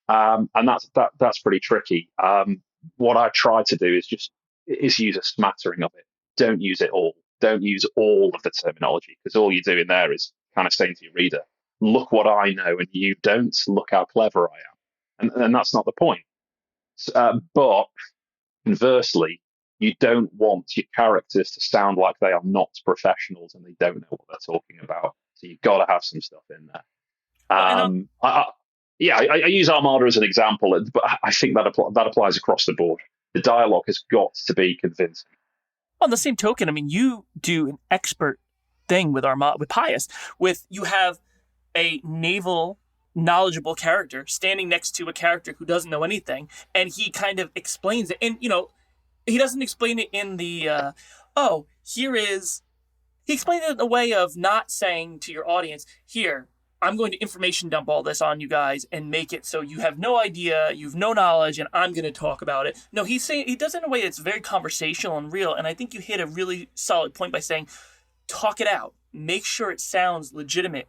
And that's pretty tricky. What I try to do is use a smattering of it. Don't use it all. Don't use all of the terminology, because all you're doing there is kind of saying to your reader, look what I know and you don't. Look how clever I am. And that's not the point. But conversely, you don't want your characters to sound like they are not professionals and they don't know what they're talking about. So you've got to have some stuff in there. I use Armada as an example, but I think that applies across the board. The dialogue has got to be convincing. On the same token, I mean, you do an expert thing with Pious. You have a naval knowledgeable character standing next to a character who doesn't know anything, and he kind of explains it. And he doesn't explain it in the he explains it in a way of not saying to your audience, here, I'm going to information dump all this on you guys and make it so you have no idea, you've no knowledge, and I'm going to talk about it. No, he does it in a way that's very conversational and real. And I think you hit a really solid point by saying, talk it out. Make sure it sounds legitimate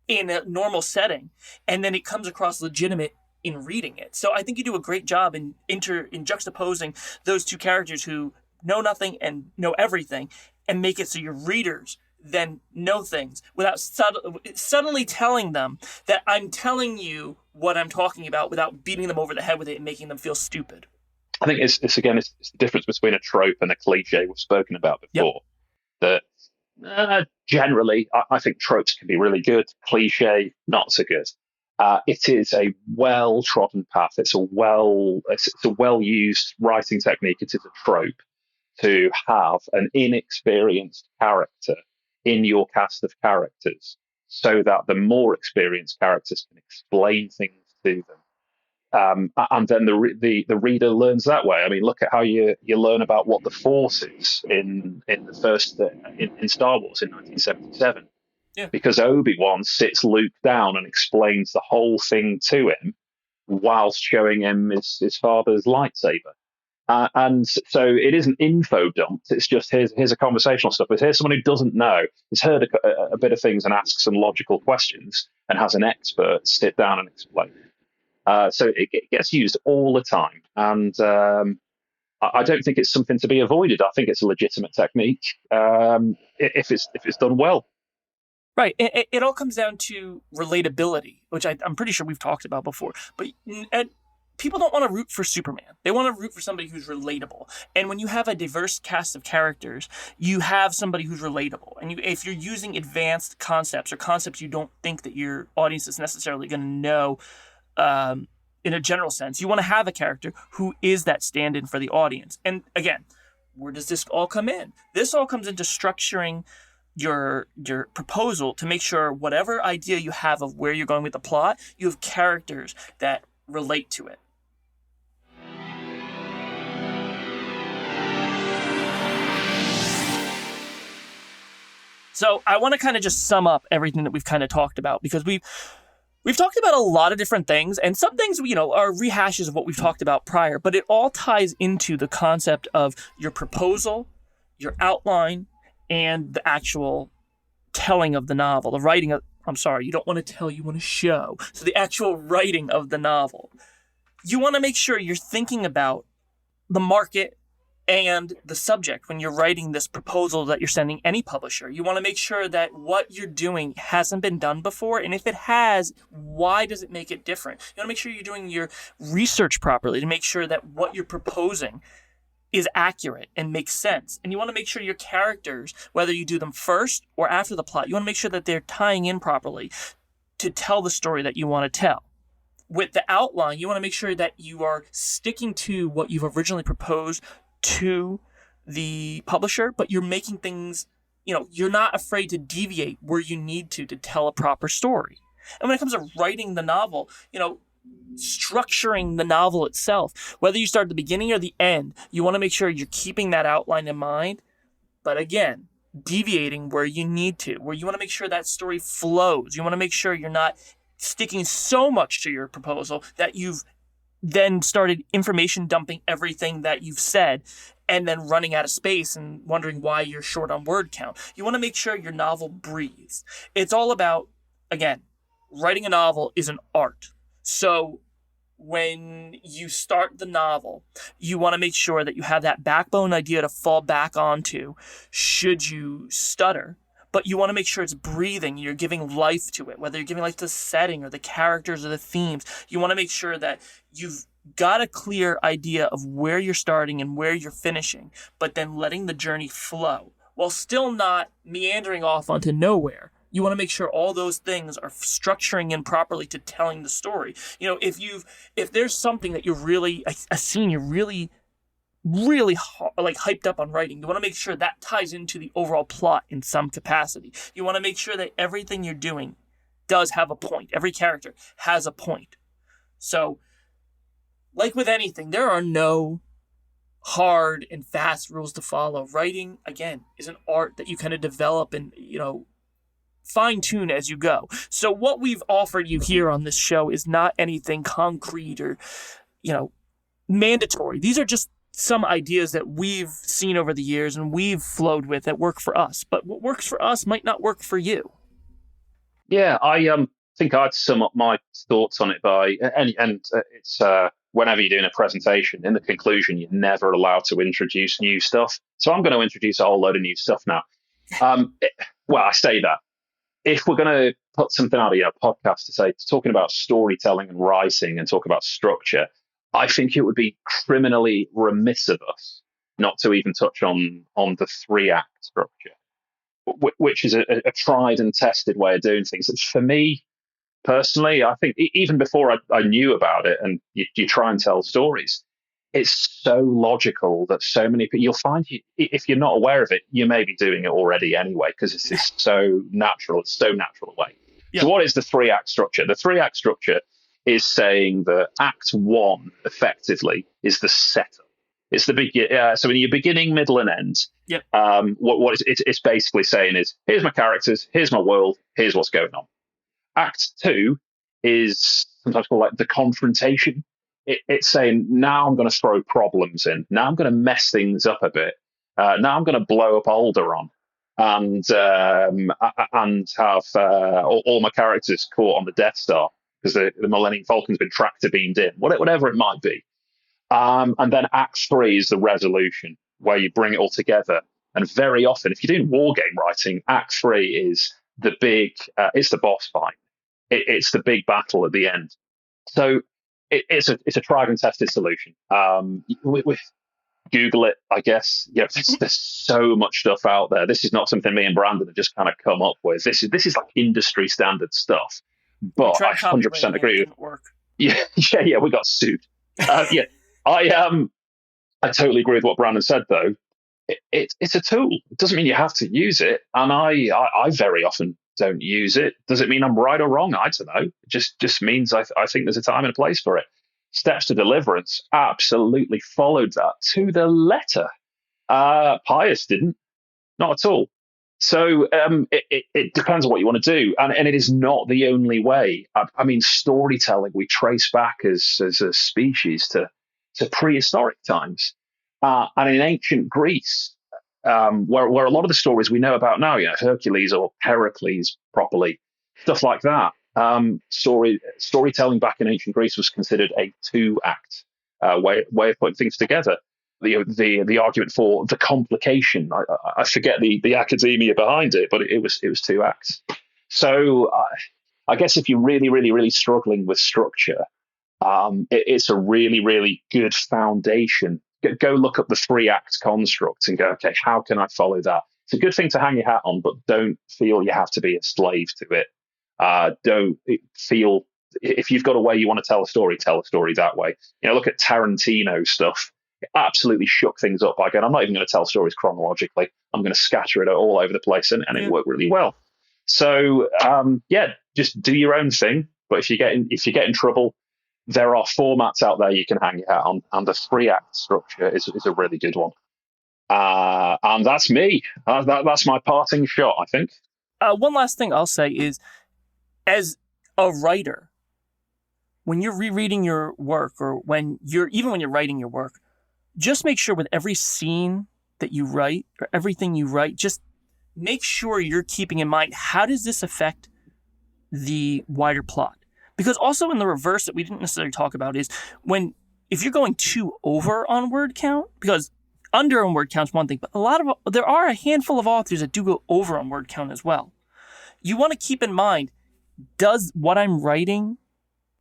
in a normal setting, and then it comes across legitimate in reading it. So I think you do a great job in juxtaposing those two characters who know nothing and know everything, and make it so your readers then know things without suddenly telling them that I'm telling you what I'm talking about, without beating them over the head with it and making them feel stupid. I think it's the difference between a trope and a cliche we've spoken about before. Yep. That generally, I think tropes can be really good. Cliche, not so good. It is a well-trodden path. It's a well-used writing technique. It is a trope to have an inexperienced character in your cast of characters, so that the more experienced characters can explain things to them, and then the reader learns that way. I mean, look at how you learn about what the Force is in the first in Star Wars in 1977. Yeah. Because Obi-Wan sits Luke down and explains the whole thing to him whilst showing him his father's lightsaber. And so it isn't info dumped. It's just here's a conversational stuff. But here's someone who doesn't know, has heard a bit of things and asks some logical questions and has an expert sit down and explain. So it gets used all the time. And I don't think it's something to be avoided. I think it's a legitimate technique if it's done well. Right. It all comes down to relatability, which I'm pretty sure we've talked about before. But people don't want to root for Superman. They want to root for somebody who's relatable. And when you have a diverse cast of characters, you have somebody who's relatable. And if you're using advanced concepts or concepts you don't think that your audience is necessarily going to know in a general sense, you want to have a character who is that stand-in for the audience. And again, where does this all come in? This all comes into structuring your proposal to make sure whatever idea you have of where you're going with the plot, you have characters that relate to it. So I want to kind of just sum up everything that we've kind of talked about, because we've talked about a lot of different things, and some things, are rehashes of what we've talked about prior, but it all ties into the concept of your proposal, your outline, and the actual telling of the novel, the writing of, you don't want to tell, you want to show. So the actual writing of the novel. You want to make sure you're thinking about the market and the subject when you're writing this proposal that you're sending any publisher. You want to make sure that what you're doing hasn't been done before, and if it has, why does it make it different? You want to make sure you're doing your research properly to make sure that what you're proposing is accurate and makes sense. And you want to make sure your characters, whether you do them first or after the plot, you want to make sure that they're tying in properly to tell the story that you want to tell. With the outline, you want to make sure that you are sticking to what you've originally proposed to the publisher, but you're making things, you're not afraid to deviate where you need to tell a proper story. And when it comes to writing the novel, structuring the novel itself, whether you start at the beginning or the end, you want to make sure you're keeping that outline in mind. But again, deviating where you need to, where you want to make sure that story flows. You want to make sure you're not sticking so much to your proposal that you've then started information dumping everything that you've said and then running out of space and wondering why you're short on word count. You want to make sure your novel breathes. It's all about, again, writing a novel is an art. So when you start the novel, you want to make sure that you have that backbone idea to fall back onto should you stutter. But you want to make sure it's breathing. You're giving life to it, whether you're giving life to the setting or the characters or the themes. You want to make sure that you've got a clear idea of where you're starting and where you're finishing, but then letting the journey flow while still not meandering off onto nowhere. You want to make sure all those things are structuring in properly to telling the story. If there's something that you're really, a scene you're really hyped up on writing, you want to make sure that ties into the overall plot in some capacity. You want to make sure that everything you're doing does have a point. Every character has a point. So, like with anything, there are no hard and fast rules to follow. Writing, again, is an art that you kind of develop and, fine-tune as you go. So what we've offered you here on this show is not anything concrete or, mandatory. These are just some ideas that we've seen over the years and we've flowed with that work for us. But what works for us might not work for you. Yeah, I think I'd sum up my thoughts on it by, and it's whenever you're doing a presentation, in the conclusion, you're never allowed to introduce new stuff. So I'm going to introduce a whole load of new stuff now. I say that. If we're going to put something out of your podcast talking about storytelling and writing and talk about structure, I think it would be criminally remiss of us not to even touch on the 3-act structure, which is a tried and tested way of doing things. For me, personally, I think even before I knew about it, and you try and tell stories, it's so logical that so many people, you'll find if you're not aware of it, you may be doing it already anyway, because it's just so natural. It's so natural a way. Yeah. So what is the 3-act structure? The 3-act structure is saying that Act 1 effectively is the setup. It's the so in your beginning, middle, and end. Yep. It's basically saying is, here's my characters, here's my world, here's what's going on. Act 2 is sometimes called like the confrontation. It's saying, now I'm going to throw problems in. Now I'm going to mess things up a bit. Now I'm going to blow up Alderaan and have all my characters caught on the Death Star because the Millennium Falcon's been tractor beamed in, whatever it might be. And then Act 3 is the resolution, where you bring it all together. And very often, if you're doing war game writing, Act 3 is the big, it's the boss fight. It's the big battle at the end. So it's a tried and tested solution. With Google it, I guess. Yeah, there's so much stuff out there. This is not something me and Brandon have just kind of come up with. This is like industry standard stuff. But I 100% agree with. Work. Yeah, we got sued. I totally agree with what Brandon said, though. It's a tool. It doesn't mean you have to use it, and I very often don't use it. Does it mean I'm right or wrong? I don't know. It just means I think there's a time and a place for it. Steps to Deliverance absolutely followed that to the letter. Pius didn't, not at all. So it depends on what you want to do, and it is not the only way. I mean, storytelling we trace back as a species to prehistoric times, and in ancient Greece, where a lot of the stories we know about now, Hercules or Heracles, properly, stuff like that. Storytelling back in ancient Greece was considered a 2-act way of putting things together. The argument for the complication, I forget the academia behind it, but it was 2 acts. So I guess if you're really, really, really struggling with structure, it's a really, really good foundation. Go look up the 3-act construct and go, okay, how can I follow that? It's a good thing to hang your hat on, but don't feel you have to be a slave to it. Don't feel, if you've got a way you want to tell a story that way. Look at Tarantino stuff. It absolutely shook things up by going, I'm not even going to tell stories chronologically. I'm going to scatter it all over the place, and it worked really well. So just do your own thing. But if you get in trouble, there are formats out there you can hang your hat on, and the 3-act structure is a really good one. And that's me. That's my parting shot, I think. One last thing I'll say is, as a writer, when you're rereading your work, or when you're writing your work, just make sure with every scene that you write, or everything you write, just make sure you're keeping in mind, how does this affect the wider plot? Because also in the reverse that we didn't necessarily talk about is if you're going too over on word count, because under on word count is one thing, but there are a handful of authors that do go over on word count as well. You want to keep in mind, does what I'm writing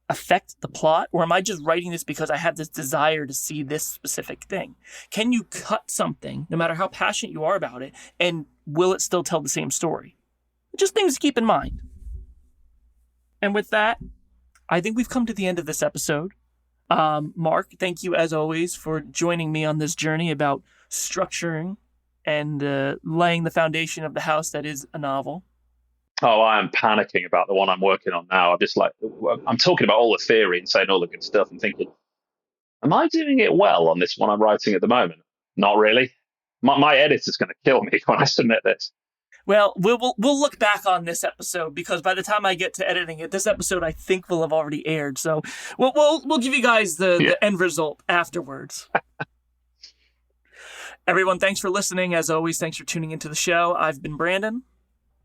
affect the plot, or am I just writing this because I have this desire to see this specific thing? Can you cut something, no matter how passionate you are about it, and will it still tell the same story? Just things to keep in mind. And with that, I think we've come to the end of this episode. Mark, thank you as always for joining me on this journey about structuring and laying the foundation of the house that is a novel. Oh, I am panicking about the one I'm working on now. I'm talking about all the theory and saying all the good stuff and thinking, am I doing it well on this one I'm writing at the moment? Not really. My editor's going to kill me when I submit this. Well, we'll look back on this episode, because by the time I get to editing it, this episode I think will have already aired. So we'll give you guys the end result afterwards. Everyone, thanks for listening. As always, thanks for tuning into the show. I've been Brandon.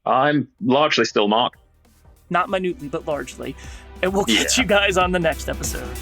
I'm largely still Mark. Not minutely, but largely. And we'll catch you guys on the next episode.